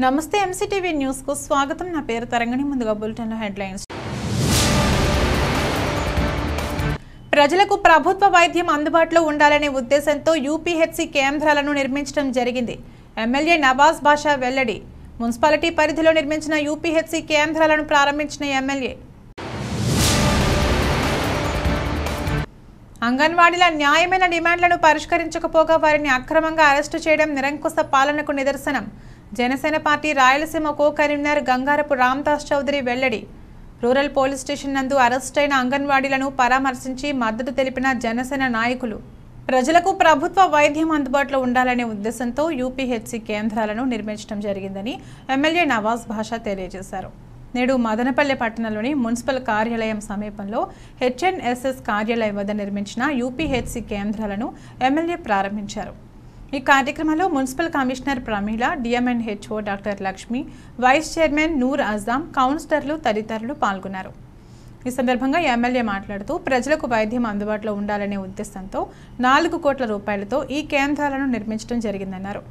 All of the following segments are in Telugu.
నమస్తే ఎంసీటీవీ న్యూస్ కు స్వాగతం. నా పేరు తరంగిణి. ముందుగా బులెటిన్ లో హెడ్లైన్స్. ప్రజలకు ప్రభుత్వ వైద్యం అందుబాటులో ఉండాలనే ఉద్దేశంతో యూపీహెచ్సి కేంద్రాలను నిర్మించడం జరిగింది. ఎమ్మెల్యే నవాజ్ బాషా వెల్లడి. మున్సిపాలిటీ పరిధిలో నిర్మించిన యూపీహెచ్సి కేంద్రాలను ప్రారంభించిన ఎమ్మెల్యే. అంగన్వాడీల న్యాయమైన డిమాండ్లను పరిష్కరించకపోగా వారిని అక్రమంగా అరెస్టు చేయడం నిరంకుశ పాలనకు నిదర్శనం. Janasena party Rayalaseema co convener Gangarapu Ramdas Chowdary వెల్లడి. రూరల్ పోలీస్ స్టేషన్ నందు అరెస్టైన అంగన్వాడీలను పరామర్శించి మద్దతు తెలిపిన జనసేన నాయకులు. ప్రజలకు ప్రభుత్వ వైద్యం అందుబాటులో ఉండాలనే ఉద్దేశంతో యూపీహెచ్సి కేంద్రాలను నిర్మించడం జరిగిందని ఎమ్మెల్యే నవాజ్ బాషా తెలియజేశారు. నేడు మదనపల్లె పట్టణంలోని మున్సిపల్ కార్యాలయం సమీపంలో హెచ్ఎన్ఎస్ఎస్ కార్యాలయం వద్ద నిర్మించిన యూపీహెచ్సి కేంద్రాలను ఎమ్మెల్యే ప్రారంభించారు. ఈ కార్యక్రమంలో municipal commissioner Pramila, DMHO doctor Lakshmi, vice chairman Noor Azam, కౌన్సిలర్లు తదితరులు పాల్గొన్నారు. ఈ సందర్భంగా ఎమ్మెల్యే మాట్లాడుతూ ప్రజలకు వైద్యం అందుబాటులో ఉండాలనే ఉద్దేశంతో 4 కోట్ల రూపాయలతో ఈ కేంద్రాలను నిర్మించడం జరిగిందన్నారు.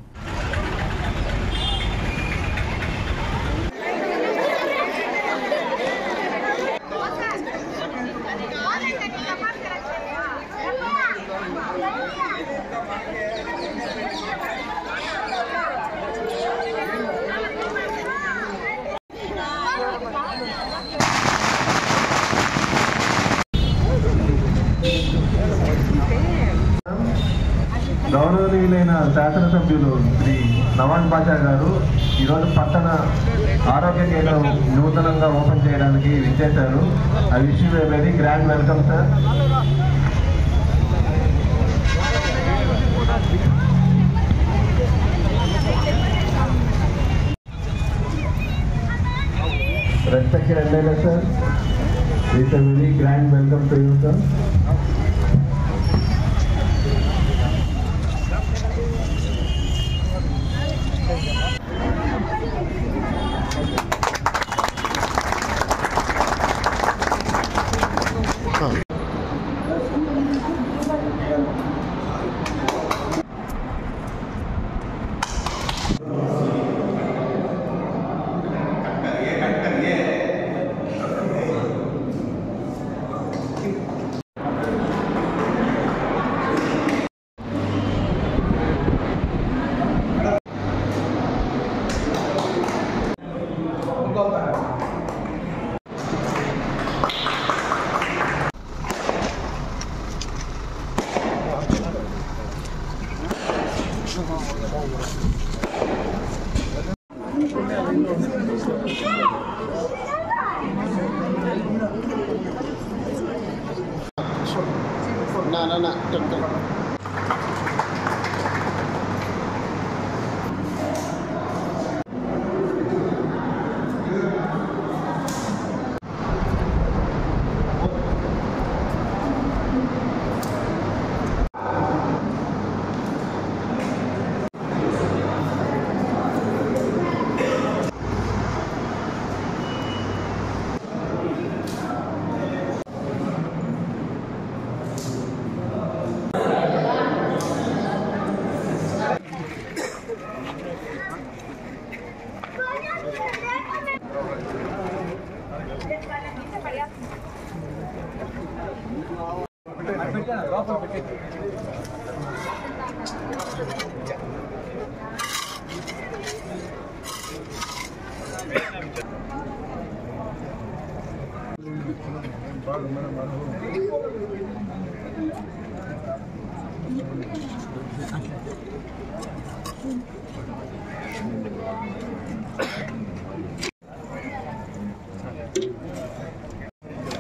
గౌరవనీయులైన శాసనసభ్యులు శ్రీ నవాజ్ బాషా గారు ఈరోజు పట్టణ ఆరోగ్య కేంద్రం నూతనంగా ఓపెన్ చేయడానికి విచ్చేశారు. I wish you a very grand welcome sir. Respected MLA sir, it's a very grand welcome to you sir.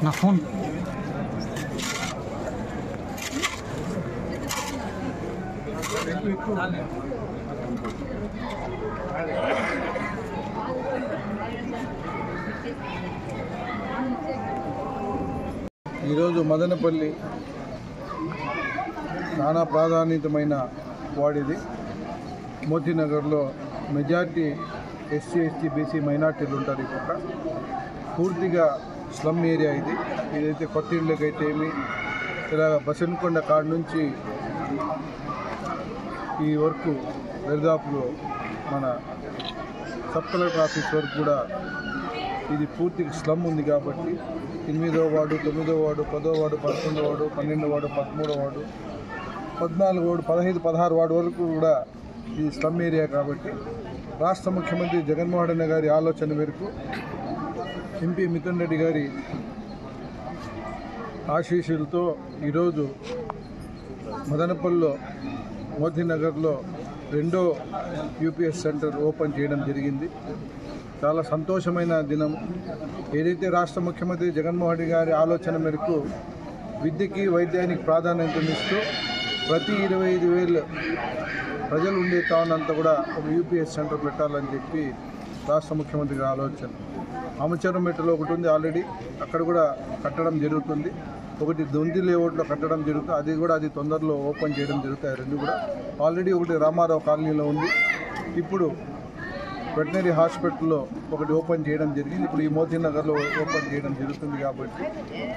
నా ఫోన్ ఈరోజు మదనపల్లి చాలా ప్రాధాన్యతమైన వార్డు. మోతీనగర్లో మెజార్టీ ఎస్సీ, ఎస్టీ, బీసీ మైనార్టీలు ఉంటారు. ఈ పక్క పూర్తిగా స్లమ్ ఏరియా ఇది. ఇదైతే కొత్త ఇళ్ళకైతే ఏమి ఇలా బసన్కొండ కాడ నుంచి ఈ వరకు దరిదాపులో మన సబ్ కలెక్టర్ ఆఫీస్ వరకు కూడా ఇది పూర్తిగా స్లమ్ ఉంది కాబట్టి 8వ వార్డు, 9వ వార్డు, 10వ వార్డు, 11వ వార్డు, 12వ వార్డు, 13వ వార్డు, 14వ వార్డు, 15, 16 వార్డు వరకు కూడా ఇది స్లమ్ ఏరియా కాబట్టి రాష్ట్ర ముఖ్యమంత్రి జగన్మోహన్ రెడ్డి గారి ఆలోచన మేరకు ఎంపీ మిథున్ రెడ్డి గారి ఆశీస్సులతో ఈరోజు మదనపల్లిలో మోతీనగర్లో 2వ యూపీఎస్ సెంటర్ ఓపెన్ చేయడం జరిగింది. చాలా సంతోషమైన దినం. ఏదైతే రాష్ట్ర ముఖ్యమంత్రి జగన్మోహన్ రెడ్డి గారి ఆలోచన మేరకు విద్యకి వైద్యానికి ప్రాధాన్యతనిస్తూ ప్రతి 25,000 ప్రజలు ఉండే టౌన్ అంతా కూడా ఒక యూపీఎస్ సెంటర్ పెట్టాలని చెప్పి రాష్ట్ర ముఖ్యమంత్రి గారి ఆలోచన. ఆమచరంమెట్టలో ఒకటి ఉంది ఆల్రెడీ, అక్కడ కూడా కట్టడం జరుగుతుంది. ఒకటి దొంతి లేఅవుట్లో కట్టడం జరుగుతుంది, అది తొందరలో ఓపెన్ చేయడం జరుగుతాయి. రెండు కూడా ఆల్రెడీ ఒకటి రామారావు కాలనీలో ఉంది. ఇప్పుడు వెటనరీ హాస్పిటల్లో ఒకటి ఓపెన్ చేయడం జరిగింది. ఇప్పుడు ఈ మోతీనగర్లో ఓపెన్ చేయడం జరుగుతుంది. కాబట్టి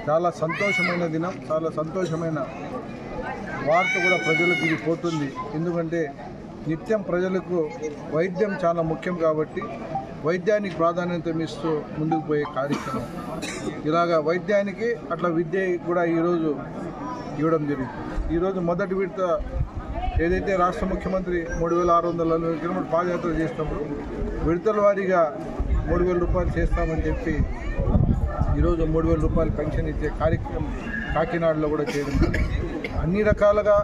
చాలా సంతోషమైన దినం, చాలా సంతోషమైన వార్త కూడా ప్రజలకు ఇది పోతుంది. ఎందుకంటే నిత్యం ప్రజలకు వైద్యం చాలా ముఖ్యం కాబట్టి వైద్యానికి ప్రాధాన్యత ఇస్తూ ముందుకు పోయే కార్యక్రమం. ఇలాగా వైద్యానికి అట్లా విద్య కూడా ఈరోజు ఇవ్వడం జరిగింది. ఈరోజు మొదటి విడత ఏదైతే రాష్ట్ర ముఖ్యమంత్రి 3,640 కిలోమీటర్ పాదయాత్ర చేసినప్పుడు విడతల వారీగా 3,000 రూపాయలు చేస్తామని చెప్పి ఈరోజు 3,000 రూపాయలు పెన్షన్ ఇచ్చే కార్యక్రమం కాకినాడలో కూడా చేయడం జరిగింది. అన్ని రకాలుగా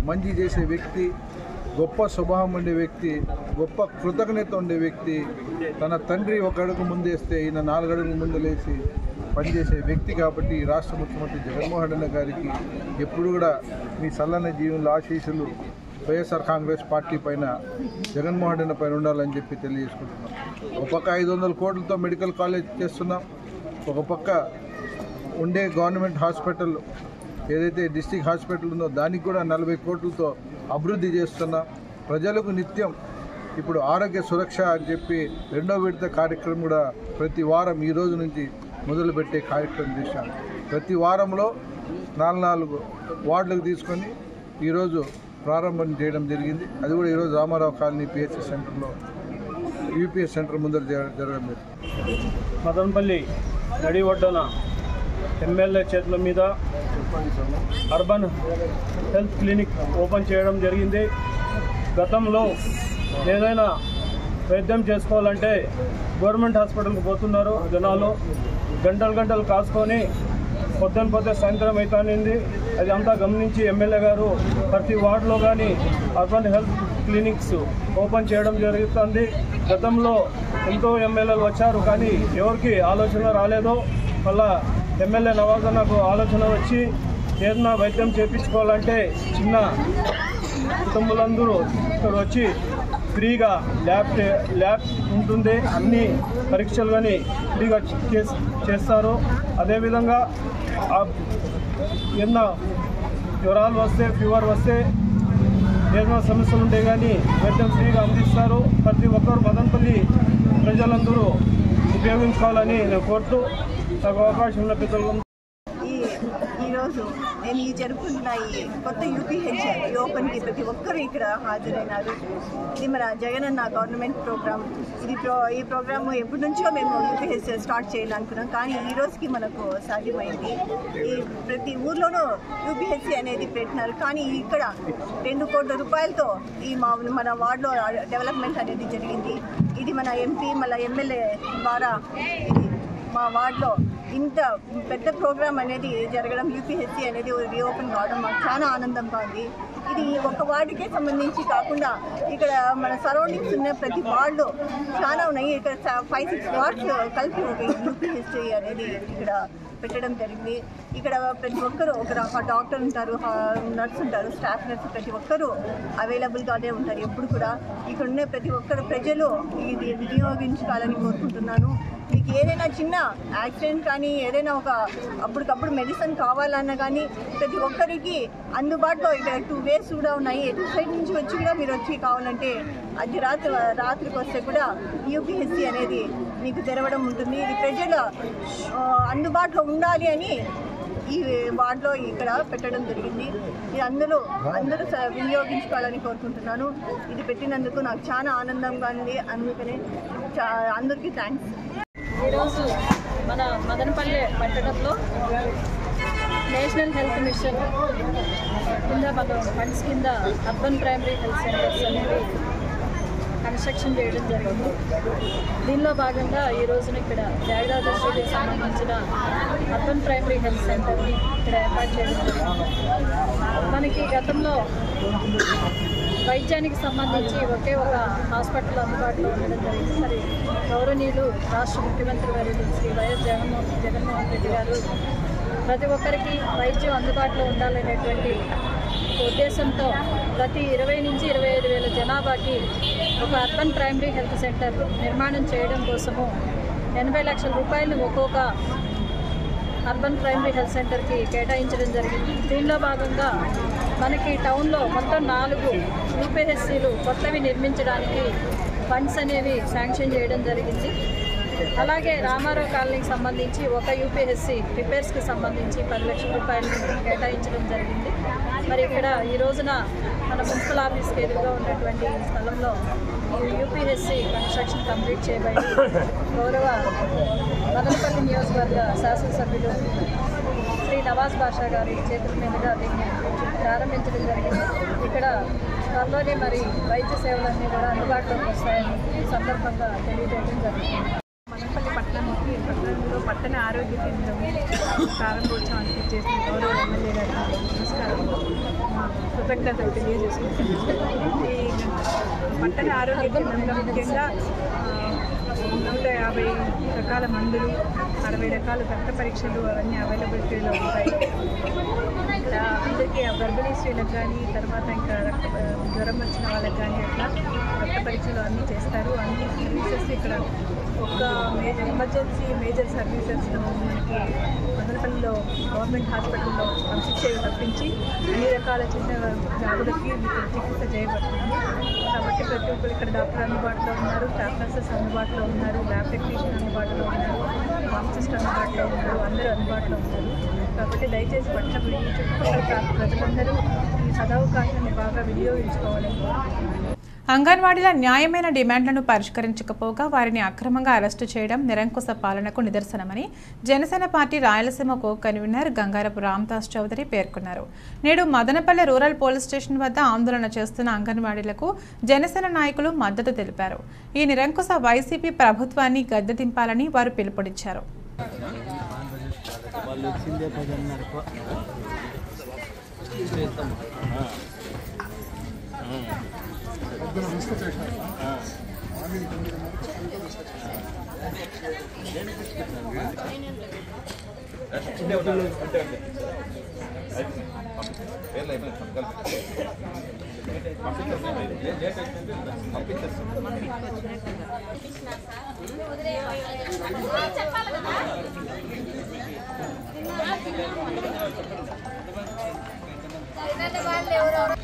మంచి చేసే వ్యక్తి, గొప్ప స్వభావం ఉండే వ్యక్తి, గొప్ప కృతజ్ఞత ఉండే వ్యక్తి. తన తండ్రి ఒక అడుగు ముందేస్తే ఈయన 4 అడుగుల ముందు లేచి పనిచేసే వ్యక్తి. కాబట్టి రాష్ట్ర ముఖ్యమంత్రి జగన్మోహన్ రెడ్డి గారికి ఎప్పుడు కూడా మీ చల్లని జీవనంలో ఆశీస్సులు వైఎస్ఆర్ కాంగ్రెస్ పార్టీ పైన, జగన్మోహన్ రెడ్డి పైన ఉండాలని చెప్పి తెలియజేసుకుంటున్నాం. ఒక పక్క 500 కోట్లతో మెడికల్ కాలేజ్ చేస్తున్నాం, ఒక పక్క ఉండే గవర్నమెంట్ హాస్పిటల్ ఏదైతే డిస్ట్రిక్ట్ హాస్పిటల్ ఉందో దానికి కూడా 40 కోట్లతో అభివృద్ధి చేస్తున్నాం. ప్రజలకు నిత్యం ఇప్పుడు ఆరోగ్య సురక్ష అని చెప్పి 2వ విడత కార్యక్రమం కూడా ప్రతి వారం ఈ రోజు నుంచి మొదలుపెట్టే కార్యక్రమం చేశాం. ప్రతి వారంలో 4 వార్డులకు తీసుకొని ఈరోజు ప్రారంభం చేయడం జరిగింది. అది కూడా ఈరోజు రామారావు కాలనీ పిహెచ్సి సెంటర్లో యూపీఎస్ సెంటర్ ముందర జరగడం జరిగింది. మదనపల్లి నడి ఒడ్డున ఎమ్మెల్యే చేతుల మీద అర్బన్ హెల్త్ క్లినిక్ ఓపెన్ చేయడం జరిగింది. గతంలో ఏదైనా వైద్యం చేసుకోవాలంటే గవర్నమెంట్ హాస్పిటల్కి పోతున్నారు జనాలు, గంటలు కాసుకొని పొద్దున సాయంత్రం అవుతానింది. అది అంతా గమనించి ఎమ్మెల్యే గారు ప్రతి వార్డులో కానీ అర్బన్ హెల్త్ క్లినిక్స్ ఓపెన్ చేయడం జరుగుతుంది. గతంలో ఎంతో ఎమ్మెల్యేలు వచ్చారు కానీ ఎవరికి ఆలోచన రాలేదు. మళ్ళా ఎమ్మెల్యే నవాజన్నకు ఆలోచన వచ్చి ఏదైనా వైద్యం చేయించుకోవాలంటే చిన్న కుటుంబాలందరూ ఇక్కడ వచ్చి ఫ్రీగా ల్యాబ్ ఉంటుంది, అన్ని పరీక్షలు కానీ ఫ్రీగా చేస్తారు. అదేవిధంగా ఏదైనా జ్వరాలు వస్తే, ఫీవర్ వస్తే, ఏదైనా సమస్యలు ఉంటే కానీ వైద్యం ఫ్రీగా అందిస్తారు. ప్రతి ఒక్కరు మదనపల్లి ప్రజలందరూ ఉపయోగించుకోవాలని నేను కోరుతూ నాకు అవకాశం ఉన్న పెద్దలు ఈరోజు నేను జరుపుకుంటున్న ఈ కొత్త యూపీహెచ్ ఓపెన్కి ప్రతి ఒక్కరూ ఇక్కడ హాజరైనారు. ఇది మన జగనన్న గవర్నమెంట్ ప్రోగ్రామ్. ఈ ప్రోగ్రామ్ ఎప్పటి నుంచో మేము యూపీహెచ్ స్టార్ట్ చేయాలనుకున్నాం, కానీ ఈ రోజుకి మనకు సాధ్యమైంది. ఈ ప్రతి ఊర్లోనూ యూపీహెచ్ అనేది పెట్టినారు, కానీ ఇక్కడ 2 కోట్ల రూపాయలతో ఈ మన వార్డులో డెవలప్మెంట్ అనేది జరిగింది. ఇది మన ఎంపీ మళ్ళీ ఎమ్మెల్యే ద్వారా ఇది మా వార్డులో ఇంత పెద్ద ప్రోగ్రామ్ అనేది జరగడం, యూపీహెచ్సి అనేది రీఓపెన్ కావడం మాకు చాలా ఆనందంగా ఉంది. ఇది ఒక వార్డుకే సంబంధించి కాకుండా ఇక్కడ మన సరౌండింగ్స్ ఉన్న ప్రతి వార్డులో చాలా ఉన్నాయి. ఇక్కడ 5-6 వార్డ్స్ కలిపి ఒక యూపీహెచ్సి అనేది ఇక్కడ పెట్టడం జరిగింది. ఇక్కడ ప్రతి ఒక్కరు ఒక డాక్టర్ ఉంటారు, నర్స్ ఉంటారు, స్టాఫ్ నర్స్ ప్రతి ఒక్కరూ అవైలబుల్గానే ఉంటారు ఎప్పుడు కూడా. ఇక్కడ ఉన్న ప్రతి ఒక్కరు ప్రజలు ఇది వినియోగించుకోవాలని కోరుకుంటున్నాను. మీకు ఏదైనా చిన్న యాక్సిడెంట్ కానీ ఏదైనా ఒక అప్పటికప్పుడు మెడిసిన్ కావాలన్నా కానీ ప్రతి ఒక్కరికి అందుబాటులో ఇక్కడ 2 వేస్ కూడా ఉన్నాయి. ఎటు సైడ్ నుంచి వచ్చి కూడా మీరు వచ్చి కావాలంటే రాత్రికి వస్తే కూడా యూపీహెచ్సి అనేది మీకు తెరవడం ఉంటుంది. ఇది ప్రజల అందుబాటులో ఉండాలి అని ఈ వార్డులో ఇక్కడ పెట్టడం జరిగింది. ఇది అందరూ వినియోగించుకోవాలని కోరుకుంటున్నాను. ఇది పెట్టినందుకు నాకు చాలా ఆనందంగా ఉంది. అందుకనే అందరికీ థ్యాంక్స్. ఈరోజు మన మదనపల్లె పట్టణంలో నేషనల్ హెల్త్ మిషన్ కింద మన ఫండ్స్ కింద అర్బన్ ప్రైమరీ హెల్త్ సెంటర్స్ అనేవి కన్స్ట్రక్షన్ చేయడం జరిగింది. దీనిలో భాగంగా ఈ రోజున ఇక్కడ జాగదాద స్టేడికి సంబంధించిన అర్బన్ ప్రైమరీ హెల్త్ సెంటర్ని ఇక్కడ ఏర్పాటు చేయడం జరిగింది. మనకి గతంలో వైద్యానికి సంబంధించి ఒకే ఒక హాస్పిటల్ అందుబాటులో ఉండడం జరిగింది. మరి గౌరవనీయులు రాష్ట్ర ముఖ్యమంత్రి వర్యులు శ్రీ వైఎస్ జగన్మోహన్ రెడ్డి గారు ప్రతి ఒక్కరికి వైద్యం అందుబాటులో ఉండాలనేటువంటి ఉద్దేశంతో ప్రతి 20 నుంచి 25 వేల జనాభాకి ఒక అర్బన్ ప్రైమరీ హెల్త్ సెంటర్ నిర్మాణం చేయడం కోసము 80 లక్షల రూపాయలు ఒక్కొక్క అర్బన్ ప్రైమరీ హెల్త్ సెంటర్కి కేటాయించడం జరిగింది. దీనిలో భాగంగా మనకి టౌన్లో మొత్తం 4 యూపీహెచ్సీలు కొత్తవి నిర్మించడానికి ఫండ్స్ అనేవి శాంక్షన్ చేయడం జరిగింది. అలాగే రామారావు కాలనీకి సంబంధించి ఒక యూపీహెచ్సీ రిపేర్స్కి సంబంధించి 10 లక్షల రూపాయలు కేటాయించడం జరిగింది. మరి ఇక్కడ ఈ రోజున మన మున్సిపల్ ఆఫీస్కి ఎదురుగా ఉన్నటువంటి స్థలంలో యూపీహెచ్సీ కన్స్ట్రక్షన్ కంప్లీట్ చేయబడి గౌరవ మదనపల్లి నియోజకవర్గ శాసనసభ్యులు శ్రీ నవాజ్ బాషా గారి చేతుల మీదుగా దీన్ని ప్రారంభించడం జరిగింది. ఇక్కడ త్వరలోనే మరి వైద్య సేవలన్నీ కూడా అందుబాటులోకి వస్తాయని ఈ సందర్భంగా తెలియజేయడం జరుగుతుంది. మదనపల్లి పట్టణంలో పట్టణ ఆరోగ్య కేంద్రం ప్రారంభోత్సవానికి చేసిన గౌరవ ఎమ్మెల్యే గారికి నమస్కారం, కృతజ్ఞతలు తెలియజేసుకుంటున్నాను. ఈ పట్టణ ఆరోగ్య కేంద్రంలో ముఖ్యంగా 150 రకాల మందులు, 60 రకాల రక్త పరీక్షలు అవన్నీ అవైలబిలిటీలో ఉంటాయి. ఇక్కడ అందరికీ గర్భిణీ స్త్రీలకు కానీ, తర్వాత ఇంకా జ్వరం వచ్చిన వాళ్ళకి కానీ అట్లా రక్త పరీక్షలు అన్నీ చేస్తారు. అన్ని సర్వీసెస్ ఇక్కడ ఒక మేజర్ సర్వీసెస్లో మనకి మదనపల్లిలో గవర్నమెంట్ హాస్పిటల్లో పంపించేవి తప్పించి అన్ని రకాల చిన్న వ్యాధులకి చికిత్స చేయబడుతుంది. కాబట్టి ప్రతి ఒక్కరు ఇక్కడ డాక్టర్ అందుబాటులో ఉన్నారు, స్టాఫ్ నర్సెస్ అందుబాటులో ఉన్నారు, ల్యాబ్ టెక్నీషియన్ అందుబాటులో ఉన్నారు, ఫార్మసిస్ట్ అందుబాటులో ఉన్నారు, అందరూ అందుబాటులో ఉన్నారు. కాబట్టి దయచేసి పట్టణ చుట్టుపక్కల ప్రజలందరూ ఈ సదవకాశాన్ని బాగా వినియోగించుకోవాలని. అంగన్వాడీల న్యాయమైన డిమాండ్లను పరిష్కరించకపోగా వారిని అక్రమంగా అరెస్టు చేయడం నిరంకుశ పాలనకు నిదర్శనమని Janasena party Rayalaseema co convener Gangarapu Ramdas Chowdary పేర్కొన్నారు. నేడు మదనపల్లె రూరల్ పోలీస్ స్టేషన్ వద్ద ఆందోళన చేస్తున్న అంగన్వాడీలకు జనసేన నాయకులు మద్దతు తెలిపారు. ఈ నిరంకుశ వైసీపీ ప్రభుత్వాన్ని గద్దెదింపాలని వారు పిలుపునిచ్చారు.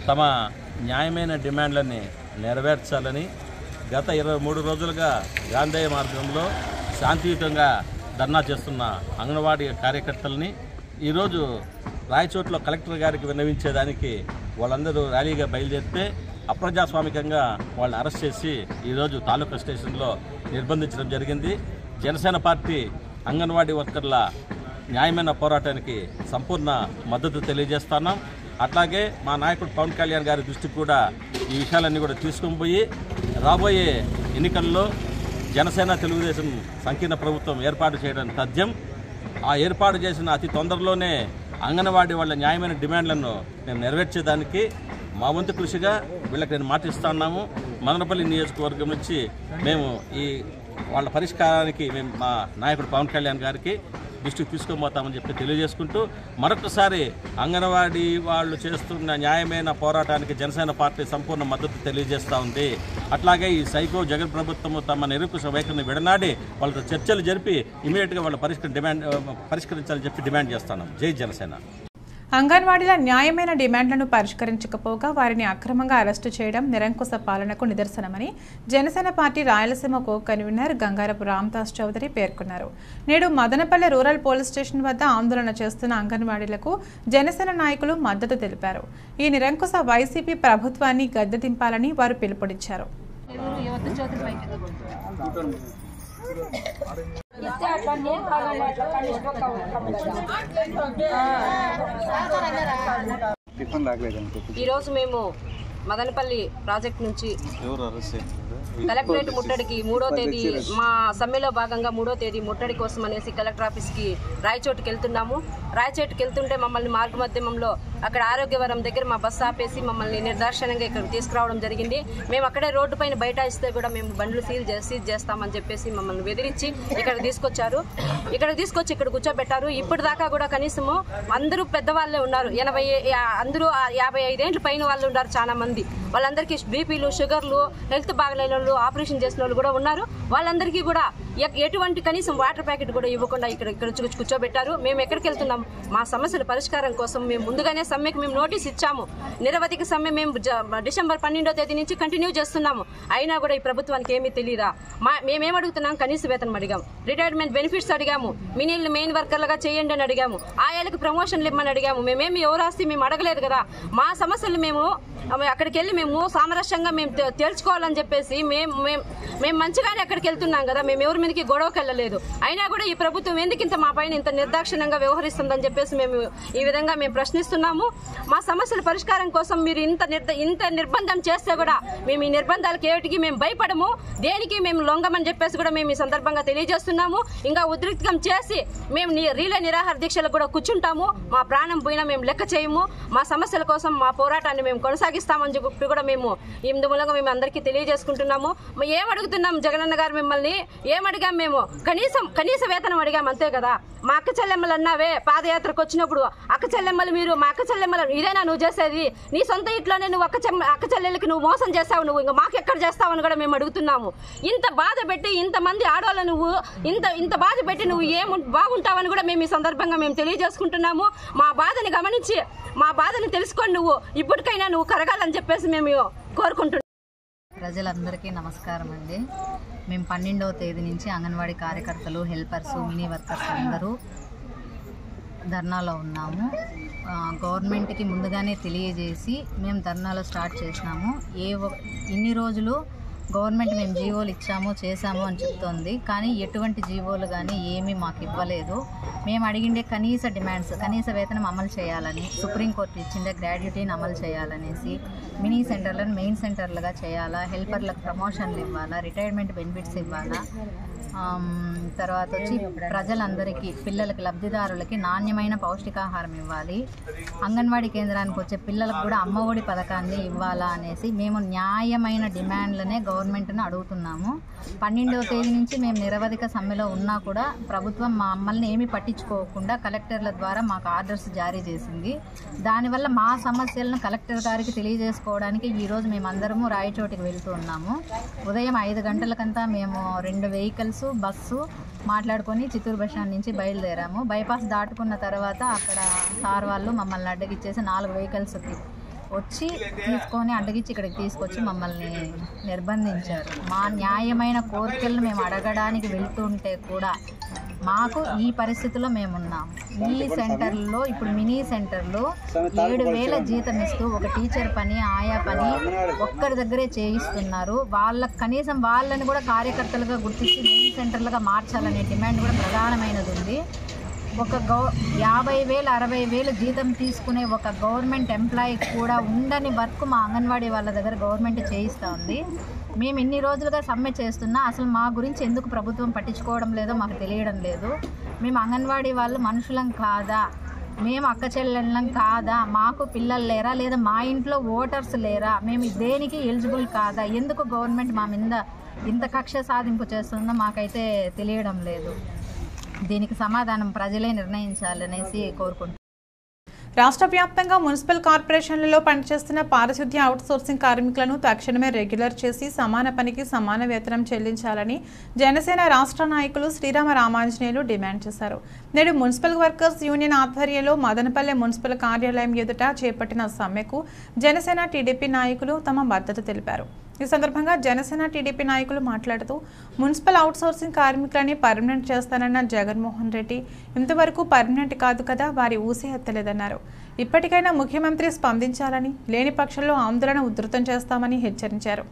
తమ న్యాయమైన డిమాండ్లని నెరవేర్చాలని గత 23 రోజులుగా గాంధీ మార్గంలో శాంతియుతంగా ధర్నా చేస్తున్న అంగన్వాడీ కార్యకర్తలని ఈరోజు రాయచోట్లో కలెక్టర్ గారికి విన్నవించేదానికి వాళ్ళందరూ ర్యాలీగా బయలుదేరితే అప్రజాస్వామికంగా వాళ్ళని అరెస్ట్ చేసి ఈరోజు తాలూకా స్టేషన్లో నిర్బంధించడం జరిగింది. జనసేన పార్టీ అంగన్వాడీ వర్కర్ల న్యాయమైన పోరాటానికి సంపూర్ణ మద్దతు తెలియజేస్తున్నాం. అట్లాగే మా నాయకుడు పవన్ కళ్యాణ్ గారి దృష్టికి కూడా ఈ విషయాలన్నీ కూడా తీసుకుని పోయి రాబోయే ఎన్నికల్లో జనసేన తెలుగుదేశం సంకీర్ణ ప్రభుత్వం ఏర్పాటు చేయడం తథ్యం. ఆ ఏర్పాటు చేసిన అతి తొందరలోనే అంగన్వాడీ వాళ్ళ న్యాయమైన డిమాండ్లను మేము నెరవేర్చేదానికి మా వంతు కృషిగా వీళ్ళకి నేను మాటిస్తున్నాము. మదనపల్లి నియోజకవర్గం నుంచి మేము ఈ వాళ్ళ పరిష్కారానికి మేము మా నాయకుడు పవన్ కళ్యాణ్ గారికి దృష్టికి తీసుకుపోతామని చెప్పి తెలియజేసుకుంటూ మరొకసారి అంగన్వాడీ వాళ్ళు చేస్తున్న న్యాయమైన పోరాటానికి జనసేన పార్టీ సంపూర్ణ మద్దతు తెలియజేస్తూ ఉంది. అట్లాగే ఈ సైకో జగన్ ప్రభుత్వము తమ నిరంకుశ వైఖరిని విడనాడి వాళ్ళతో చర్చలు జరిపి ఇమీడియట్గా వాళ్ళ పరిష్కరించాలని చెప్పి డిమాండ్ చేస్తున్నాం. జై జనసేన. అంగన్వాడీల న్యాయమైన డిమాండ్లను పరిష్కరించకపోగా వారిని అక్రమంగా అరెస్టు చేయడం నిరంకుశ పాలనకు నిదర్శనమని Janasena party Rayalaseema co convener Gangarapu Ramdas Chowdary పేర్కొన్నారు. నేడు మదనపల్లె రూరల్ పోలీస్ స్టేషన్ వద్ద ఆందోళన చేస్తున్న అంగన్వాడీలకు జనసేన నాయకులు మద్దతు తెలిపారు. ఈ నిరంకుశ వైసీపీ ప్రభుత్వాన్ని గద్దెదింపాలని వారు పిలుపునిచ్చారు. ఈరోజు మేము మదనపల్లి ప్రాజెక్ట్ నుంచి కలెక్టరేట్ ముట్టడికి 3వ తేదీ మా సమ్మెలో భాగంగా 3వ తేదీ ముట్టడి కోసం అనేసి కలెక్టర్ ఆఫీస్కి రాయచోటుకి వెళ్తున్నాము. రాయచోటుకి వెళ్తుంటే మమ్మల్ని మార్గ మధ్యమంలో అక్కడ ఆరోగ్యవరం దగ్గర మా బస్సు ఆపేసి మమ్మల్ని నిర్దాక్షిణ్యంగా ఇక్కడ తీసుకురావడం జరిగింది. మేము అక్కడే రోడ్డు పైన బైఠాయిస్తే కూడా మేము బండ్లు సీజ్ చేస్తామని చెప్పేసి మమ్మల్ని బెదిరించి ఇక్కడ తీసుకొచ్చారు. ఇక్కడ కూర్చోబెట్టారు. ఇప్పటిదాకా కూడా కనీసము అందరూ పెద్దవాళ్ళే ఉన్నారు. 55 ఏళ్ళ పైన వాళ్ళు ఉన్నారు. చాలా మంది వాళ్ళందరికీ బీపీలు, షుగర్లు, హెల్త్ బాగలేని వాళ్ళు, ఆపరేషన్ చేసిన వాళ్ళు కూడా ఉన్నారు. వాళ్ళందరికీ కూడా ఎటువంటి కనీసం వాటర్ ప్యాకెట్ కూడా ఇవ్వకుండా ఇక్కడ కూర్చోబెట్టారు. మేము ఎక్కడికి వెళ్తున్నాం? మా సమస్యల పరిష్కారం కోసం మేము ముందుగానే సమ్మెకి మేము నోటీస్ ఇచ్చాము. నిరవధిక సమ్మె మేము డిసెంబర్ 12వ తేదీ నుంచి కంటిన్యూ చేస్తున్నాము. అయినా కూడా ఈ ప్రభుత్వానికి ఏమీ తెలియదా? మేమేం అడుగుతున్నాం? కనీస వేతనం అడిగాము, రిటైర్మెంట్ బెనిఫిట్స్ అడిగాము, మినీలు మెయిన్ వర్కర్లుగా చేయండి అని అడిగాము, ఆయాలకు ప్రమోషన్లు ఇవ్వమని అడిగాము. మేమేమి ఎవరాస్తి మేము అడగలేదు కదా. మా సమస్యలు మేము అక్కడికి వెళ్ళి మేము సామరస్యంగా మేము తేల్చుకోవాలని చెప్పేసి మేము మంచిగానే అక్కడికి వెళ్తున్నాం కదా. మేము ఎవరి మీదకి గొడవకి వెళ్ళలేదు. అయినా కూడా ఈ ప్రభుత్వం ఎందుకు మా పైన ఇంత నిర్దాక్షిణ్యంగా వ్యవహరిస్తుందని చెప్పేసి మేము ఈ విధంగా మేము ప్రశ్నిస్తున్నాము. మా సమస్యల పరిష్కారం కోసం మీరు ఇంత నిర్బంధం చేస్తే కూడా మేము ఈ నిర్బంధాలకు ఏటికి మేము భయపడము, దేనికి మేము లొంగమని చెప్పేసి కూడా మేము ఈ సందర్భంగా తెలియజేస్తున్నాము. ఇంకా ఉద్రిక్తం చేసి మేము రీలే నిరాహార దీక్షలకు కూడా కూర్చుంటాము. మా ప్రాణం పోయినా మేము లెక్క చేయము. మా సమస్యల కోసం మా పోరాటాన్ని మేము కొనసాగిస్తామని చెప్పి కూడా మేము ఇందు మూలంగా మేము అందరికీ తెలియజేసుకుంటున్నాము. ఏం అడుగుతున్నాం జగనన్న గారు? మిమ్మల్ని ఏం అడిగాం? మేము కనీస వేతనం అడిగాం, అంతే కదా. మా అక్క చెల్లెమ్మలు అన్నావే పాదయాత్రకు వచ్చినప్పుడు, అక్క చెల్లెమ్మలు మీరు మా అక్క చెల్లెమ్మలు ఇదేనా నువ్వు చేసేది? నీ సొంత ఇంట్లోనే నువ్వు అక్క చెల్లెలకి నువ్వు మోసం చేస్తావు, నువ్వు ఇంకా మాకు ఎక్కడ చేస్తావని కూడా మేము అడుగుతున్నాము. ఇంత బాధ పెట్టి ఇంతమంది ఆడవాళ్ళు నువ్వు ఇంత బాధ పెట్టి నువ్వు ఏం బాగుంటావని కూడా మేము ఈ సందర్భంగా మేము తెలియజేసుకుంటున్నాము. మా బాధని గమనించి మా బాధని తెలుసుకొని నువ్వు ఇప్పటికైనా నువ్వు కరగాలని చెప్పేసి మేము కోరుకుంటున్నాం. ప్రజలందరికీ నమస్కారం అండి. మేము 12వ తేదీ నుంచి అంగన్వాడీ కార్యకర్తలు, హెల్పర్స్, మినీ వర్కర్స్ అందరూ ధర్నాలో ఉన్నాము. గవర్నమెంట్కి ముందుగానే తెలియజేసి మేము ధర్నాలో స్టార్ట్ చేసినాము. ఇన్ని రోజులు గవర్నమెంట్ మేము జీవోలు ఇచ్చాము చేశాము అని చెప్తోంది, కానీ ఎటువంటి జీవోలు కానీ ఏమీ మాకు ఇవ్వలేదు. మేము అడిగిండే కనీస డిమాండ్స్, కనీస వేతనం అమలు చేయాలని, సుప్రీంకోర్టు ఇచ్చిండే గ్రాడ్యుటీని అమలు చేయాలనేసి, మినీ సెంటర్లను మెయిన్ సెంటర్లుగా చేయాలా, హెల్పర్లకు ప్రమోషన్లు ఇవ్వాలా, రిటైర్మెంట్ బెనిఫిట్స్ ఇవ్వాలా, తర్వాత వచ్చి ప్రజలందరికీ, పిల్లలకి, లబ్ధిదారులకి నాణ్యమైన పౌష్టికాహారం ఇవ్వాలి, అంగన్వాడీ కేంద్రానికి వచ్చే పిల్లలకు కూడా అమ్మఒడి పథకాన్ని ఇవ్వాలా అనేసి మేము న్యాయమైన డిమాండ్లనే గవర్నమెంట్ను అడుగుతున్నాము. 12వ తేదీ నుంచి మేము నిరవధిక సమ్మెలో ఉన్నా కూడా ప్రభుత్వం మమ్మల్ని ఏమీ పట్టించుకోకుండా కలెక్టర్ల ద్వారా మాకు ఆర్డర్స్ జారీ చేసింది. దానివల్ల మా సమస్యలను కలెక్టర్ గారికి తెలియజేసుకోవడానికి ఈరోజు మేమందరము రాయచోటికి వెళ్తూ ఉన్నాము. ఉదయం 5 గంటలకంతా మేము 2 వెహికల్స్, బస్సు మాట్లాడుకొని చిత్తూరు బస్ స్టాండ్ నుంచి బయలుదేరాము. బైపాస్ దాటుకున్న తర్వాత అక్కడ సార్ వాళ్ళు మమ్మల్ని అడ్డగిచ్చేసి 4 వెహికల్స్ వచ్చి తీసుకొని అడ్డగిచ్చి ఇక్కడికి తీసుకొచ్చి మమ్మల్ని నిర్బంధించారు. మా న్యాయమైన కోరికలను మేము అడగడానికి వెళ్తుంటే కూడా మాకు ఈ పరిస్థితిలో మేమున్నాము. ఈ సెంటర్లో ఇప్పుడు మినీ సెంటర్లో 7,000 జీతం ఇస్తూ ఒక టీచర్ పని, ఆయా పని ఒక్కరి దగ్గరే చేయిస్తున్నారు. వాళ్ళకి కనీసం వాళ్ళని కూడా కార్యకర్తలుగా గుర్తించి మెయిన్ సెంటర్లుగా మార్చాలనే డిమాండ్ కూడా ప్రధానమైనది ఉంది. ఒక 50,000 60,000 జీతం తీసుకునే ఒక గవర్నమెంట్ ఎంప్లాయీ కూడా ఉండని వర్క్ మా అంగన్వాడీ వాళ్ళ దగ్గర గవర్నమెంట్ చేయిస్తూ ఉంది. మేము ఇన్ని రోజులుగా సమ్మె చేస్తున్నా అసలు మా గురించి ఎందుకు ప్రభుత్వం పట్టించుకోవడం లేదో మాకు తెలియడం లేదు. మేము అంగన్వాడీ వాళ్ళు మనుషులం కాదా? మేము అక్క చెల్లెళ్ళం కాదా? మాకు పిల్లలు లేరా? లేదా మా ఇంట్లో ఓటర్స్ లేరా? మేము దేనికి ఎలిజిబుల్ కాదా? ఎందుకు గవర్నమెంట్ మా మీద ఇంత కక్ష సాధింపు చేస్తుందో మాకైతే తెలియడం లేదు. దీనికి సమాధానం ప్రజలే నిర్ణయించాలనేసి కోరుకుంటున్నాను. రాష్ట్ర వ్యాప్తంగా మున్సిపల్ కార్పొరేషన్లలో పనిచేస్తున్న పారిశుద్ధ్య అవుట్సోర్సింగ్ కార్మికులను తక్షణమే రెగ్యులర్ చేసి సమాన పనికి సమాన వేతనం చెల్లించాలని జనసేన రాష్ట్ర నాయకులు శ్రీరామ రామాంజనేయులు డిమాండ్ చేశారు. నేడు మున్సిపల్ వర్కర్స్ యూనియన్ ఆధ్వర్యంలో మదనపల్లె మున్సిపల్ కార్యాలయం ఎదుట చేపట్టిన సమ్మెకు జనసేన టీడీపీ నాయకులు తమ మద్దతు తెలిపారు. ఈ సందర్భంగా జనసేన టీడీపీ నాయకులు మాట్లాడుతూ మున్సిపల్ అవుట్సోర్సింగ్ కార్మికులని పర్మనెంట్ చేస్తానన్న జగన్మోహన్ రెడ్డి ఇంతవరకు పర్మనెంట్ కాదు కదా, వారి ఊసే ఎత్తలేదన్నారు. ఇప్పటికైనా ముఖ్యమంత్రి స్పందించాలని, లేని పక్షంలో ఆందోళన ఉధృతం చేస్తామని హెచ్చరించారు.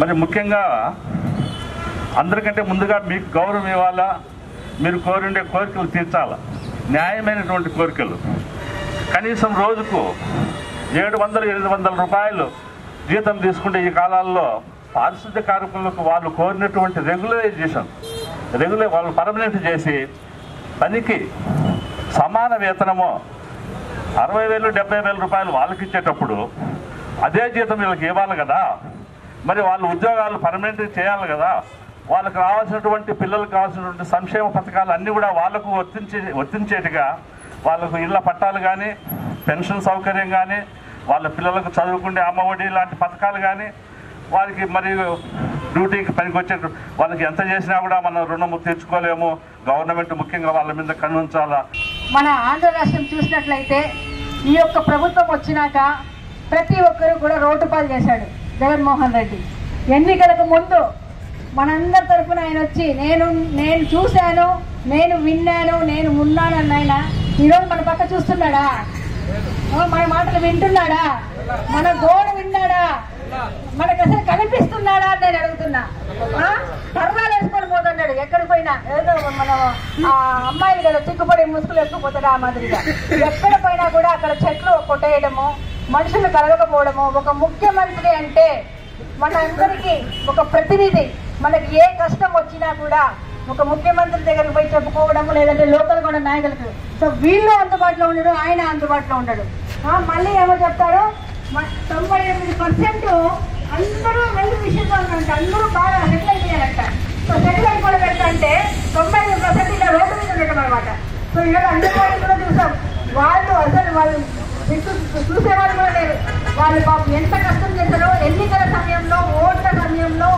మరి ముఖ్యంగా అందరికంటే ముందుగా మీకు గౌరవం ఇవ్వాలా, మీరు కోరిండే కోరికలు తీర్చాలా, న్యాయమైనటువంటి కోరికలు. కనీసం రోజుకు 700-800 రూపాయలు జీతం తీసుకుంటే ఈ కాలాల్లో పారిశుద్ధ్య కార్మికులకు వాళ్ళు కోరినటువంటి వాళ్ళు పర్మనెంట్ చేసి పనికి సమాన వేతనము 60,000-70,000 రూపాయలు వాళ్ళకి ఇచ్చేటప్పుడు అదే జీతం వీళ్ళకి ఇవ్వాలి కదా. మరి వాళ్ళు ఉద్యోగాలు పర్మనెంట్ చేయాలి కదా. వాళ్ళకి రావాల్సినటువంటి పిల్లలకు కావాల్సినటువంటి సంక్షేమ పథకాలు అన్నీ కూడా వాళ్ళకు వర్తించేట్టుగా వాళ్ళకు ఇళ్ల పట్టాలు కానీ, పెన్షన్ సౌకర్యం కానీ, వాళ్ళ పిల్లలకు చదువుకునే అమ్మఒడి లాంటి పథకాలు కానీ, వారికి మరి డ్యూటీకి పనికొచ్చే వాళ్ళకి ఎంత చేసినా కూడా మనం రుణము తీర్చుకోలేము. గవర్నమెంట్ ముఖ్యంగా వాళ్ళ మీద కన్నుంచాలా. మన ఆంధ్ర రాష్ట్రం చూసినట్లయితే ఈ యొక్క ప్రభుత్వం వచ్చినాక ప్రతి ఒక్కరు కూడా రోడ్డు పాలు చేశాడు జగన్మోహన్ రెడ్డి. ఎన్నికలకు ముందు మనందరి తరఫున ఆయన వచ్చి నేను చూశాను, నేను విన్నాను, నేను ఉన్నానన్న ఆయన ఈరోజు మన పక్క చూస్తున్నాడా? మన మాటలు వింటున్నాడా? మన గోడు విన్నాడా? మనకు అసలు కనిపిస్తున్నాడా అని నేను అడుగుతున్నా. కర్రాలు వేసుకొని పోతున్నాడు ఎక్కడికి పోయినా. ఏదో మన అమ్మాయిలు కదా చిక్కుపడి ముసుగులు వేసుకుపోతాడు, ఆ మాదిరిగా ఎక్కడ పోయినా కూడా అక్కడ చెట్లు కొట్టేయడము, మనుషులు కలగకపోవడము. ఒక ముఖ్యమంత్రి అంటే మన అందరికీ ఒక ప్రతినిధి. మనకి ఏ కష్టం వచ్చినా కూడా ఒక ముఖ్యమంత్రి దగ్గరికి పోయి చెప్పుకోవడము, లేదంటే లోకల్ కూడా నాయకులకు. సో వీళ్ళు అందుబాటులో ఉండడు, ఆయన అందుబాటులో ఉండడు. మళ్ళీ ఏమో చెప్తారు, 98% అందరూ వెల్ విషయంగా ఉన్నారంట, అందరూ బాగా సెటిల్ అయిపోయారంట. సో సెటిల్ అయిపోవడం ఏంటంటే 95% ఇలా రోడ్డు మీద ఉండటం అనమాట. సో ఇలా అందుబాటులో కూడా చూసాం. వాళ్ళు అసలు వాళ్ళు చూసేవాళ్ళు కూడా లేరు. వాళ్ళు పాపం ఎంత కష్టం చేశారో ఎన్నికల సమయంలో, ఓట్ల సమయంలో,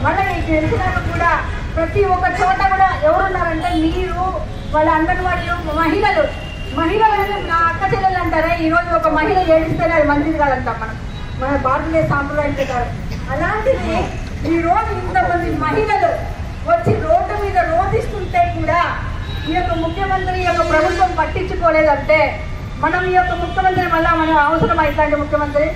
వాళ్ళని తెలిసినాక కూడా ప్రతి ఒక్క చోట కూడా ఎవరున్నారంటే మీరు, వాళ్ళ అంగన్వాడీలు, మహిళలు నా అక్క చెల్లెలు అంటారే. ఈరోజు ఒక మహిళ ఏడిస్తేనే అది మంచిది కాదంటాం మన భారతీయ సాంప్రదాయం ప్రకారం. అలాంటిది ఈరోజు ఇంతమంది మహిళలు వచ్చి రోడ్డు మీద రోధిస్తుంటే కూడా ఈ యొక్క ముఖ్యమంత్రి, ఈ యొక్క ప్రభుత్వం పట్టించుకోలేదంటే మనం ఈ యొక్క ముఖ్యమంత్రి వల్ల మన అవసరం ఇట్లాంటి ముఖ్యమంత్రి.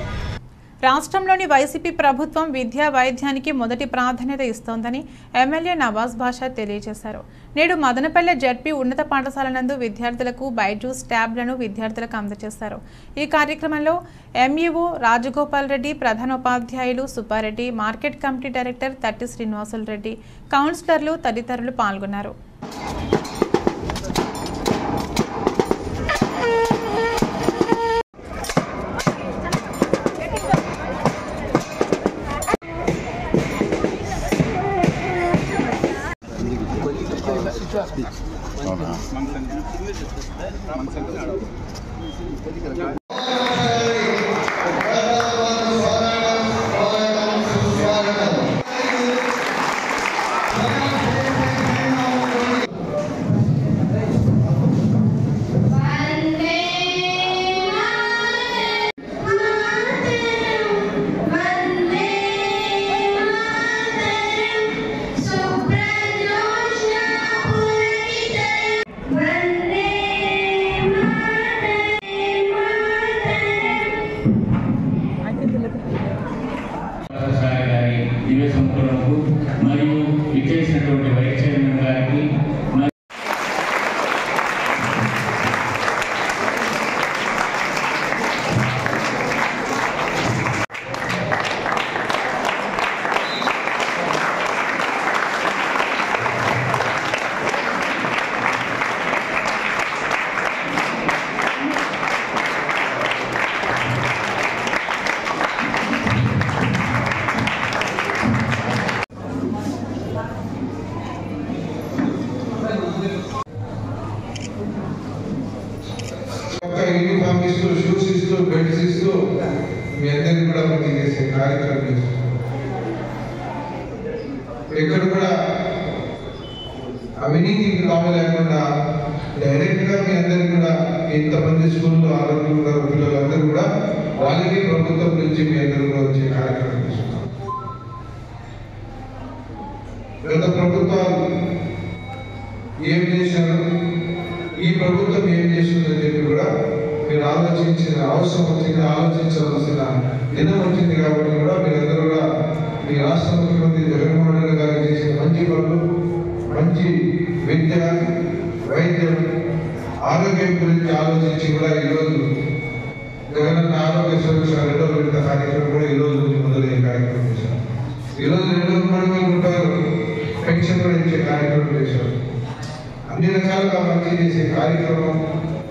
రాష్ట్రంలోని వైసీపీ ప్రభుత్వం విద్యా వైద్యానికి మొదటి ప్రాధాన్యత ఇస్తోందని ఎమ్మెల్యే నవాజ్ బాషా తెలియజేశారు. నేడు మదనపల్లె జడ్పీ ఉన్నత పాఠశాల నందు విద్యార్థులకు బైజూస్ ట్యాబ్లను విద్యార్థులకు అందజేశారు. ఈ కార్యక్రమంలో ఎంఈఓ రాజగోపాల్ రెడ్డి, ప్రధానోపాధ్యాయులు సుబ్బారెడ్డి, మార్కెట్ కమిటీ డైరెక్టర్ తట్టి శ్రీనివాసులు రెడ్డి, కౌన్సిలర్లు తదితరులు పాల్గొన్నారు. మరియు ఇచ్చేసినటువంటి వైస్ చైర్మన్ గారికి కార్యక్రమం చేస్తున్నాం. ఎక్కడ కూడా అవినీతికి తాము లేకుండా డైరెక్ట్గా మీ అందరికీ కూడా ఇంతమంది స్కూల్లో ఆరోగ్యంగా పిల్లలందరూ కూడా వాళ్ళకి ప్రభుత్వం నుంచి మీ అందరూ కూడా వచ్చే కార్యక్రమం చేస్తున్నాం. గత ప్రభుత్వాలు ఏం చేశారు, ఈ ప్రభుత్వం ఏం చేస్తుందని చెప్పి కూడా మీరు ఆలోచించిన అవసరం వచ్చింది, ఆలోచించవలసిన దినం వచ్చింది. కాబట్టి కూడా మీరందరూ కూడా మీ రాష్ట్ర ముఖ్యమంత్రి జగన్మోహన్ రెడ్డి గారు చేసిన మంచి పనులు, మంచి విద్య, వైద్యం, ఆరోగ్యం గురించి ఆలోచించి కూడా ఈరోజు జగనన్న ఆరోగ్య సురక్ష 2వ విడత కార్యక్రమం కూడా ఈరోజు నుంచి మొదలయ్యే కార్యక్రమం చేశారు. ఈరోజు 2,300 రూపాయలు పెన్షన్ కూడా ఇచ్చే కార్యక్రమం చేశారు. అన్ని రకాలుగా మంచి చేసే కార్యక్రమం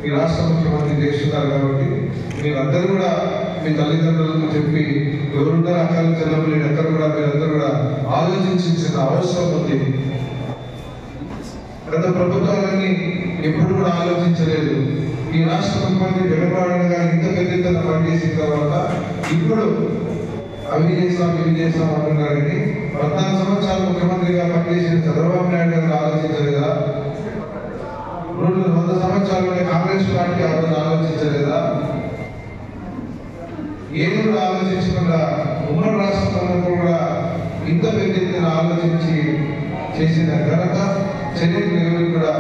మీ రాష్ట్ర ముఖ్యమంత్రి చేస్తున్నారు. కాబట్టి మీరందరూ కూడా మీ తల్లిదండ్రులకు చెప్పి ఎవరున్నారు అకాల చెల్లెలు ఎక్కడ కూడా మీరందరూ కూడా ఆలోచించాల్సిన అవసరం ఉంది. గత ప్రభుత్వాలన్నీ ఎప్పుడు కూడా ఆలోచించలేదు. ఈ రాష్ట్ర ముఖ్యమంత్రి జగన్మోహన్ రెడ్డి గారు ఇంత పెద్ద ఎత్తున పనిచేసిన తర్వాత ఇప్పుడు అవి చేస్తాం ఇవి చేస్తాం అంటున్నారని 14 సంవత్సరాలు ముఖ్యమంత్రిగా పనిచేసిన చంద్రబాబు నాయుడు గారు ఆలోచించలేదా? 100 సంవత్సరాలునే కాంగ్రెస్ పార్టీ ఆ రోజు ఆలోచించలేదా? ఏది కూడా ఆలోచించకుండా ఉమ్మడి రాష్ట్రంలో కూడా ఇంత పెద్ద ఎత్తున ఆలోచించి చేసిన ఘనత చర్యలు కూడా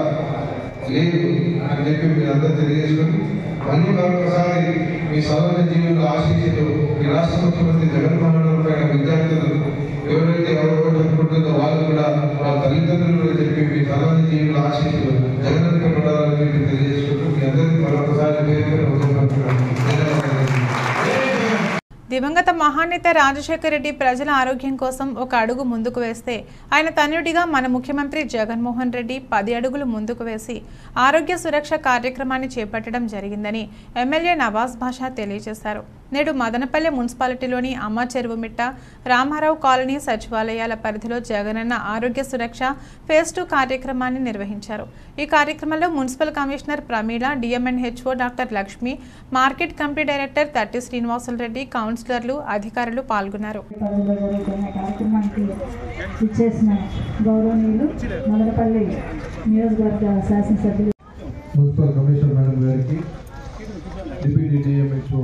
లేదు అని చెప్పి మీరందరూ తెలియజేసుకుని మళ్ళీ మరొకసారి మీ సవరణ జీవుల ఆశీస్సులు ఈ రాష్ట్ర ముఖ్యమంత్రి జగన్మోహన్ రెడ్డి పైన విద్యార్థులు ఎవరైతే ఎవరు అనుకుంటుందో వాళ్ళు కూడా వాళ్ళ తల్లిదండ్రులు కూడా చెప్పి మీ సవరణ జీవుల ఆశీస్సులు జగన్కి ఉండాలని చెప్పి తెలియజేసుకుంటూ మీ అందరికీ మరొకసారి దివంగత మహానేత రాజశేఖర రెడ్డి ప్రజల ఆరోగ్యం కోసం ఒక అడుగు ముందుకు వేస్తే ఆయన తనయుడిగా మన ముఖ్యమంత్రి జగన్మోహన్ రెడ్డి 10 అడుగులు ముందుకు వేసి ఆరోగ్య సురక్ష కార్యక్రమాన్ని చేపట్టడం జరిగిందని ఎమ్మెల్యే నవాజ్ బాషా తెలియజేశారు. నేడు మదనపల్లె మున్సిపాలిటీలోని అమ్మ చెరువుమిట్ట, రామారావు కాలనీ సచివాలయాల పరిధిలో జగనన్న ఆరోగ్య సురక్ష ఫేజ్ 2 కార్యక్రమాన్ని నిర్వహించారు. ఈ కార్యక్రమంలో municipal commissioner Pramila, DMHO doctor Lakshmi, market committee director తట్టి శ్రీనివాసులు రెడ్డి, కౌన్సిలర్లు, అధికారులు పాల్గొన్నారు. మున్సిపల్ కమిషనర్ మేడం గారికి, డిప్యూటీ డిఎంహెచ్ఓ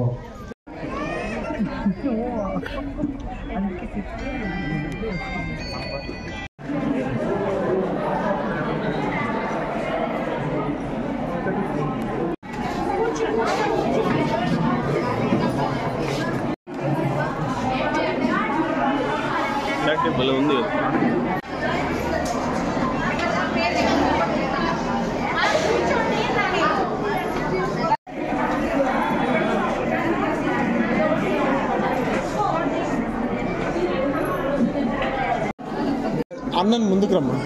భలే ఉంది. అన్నను ముందుకు రమ్మా.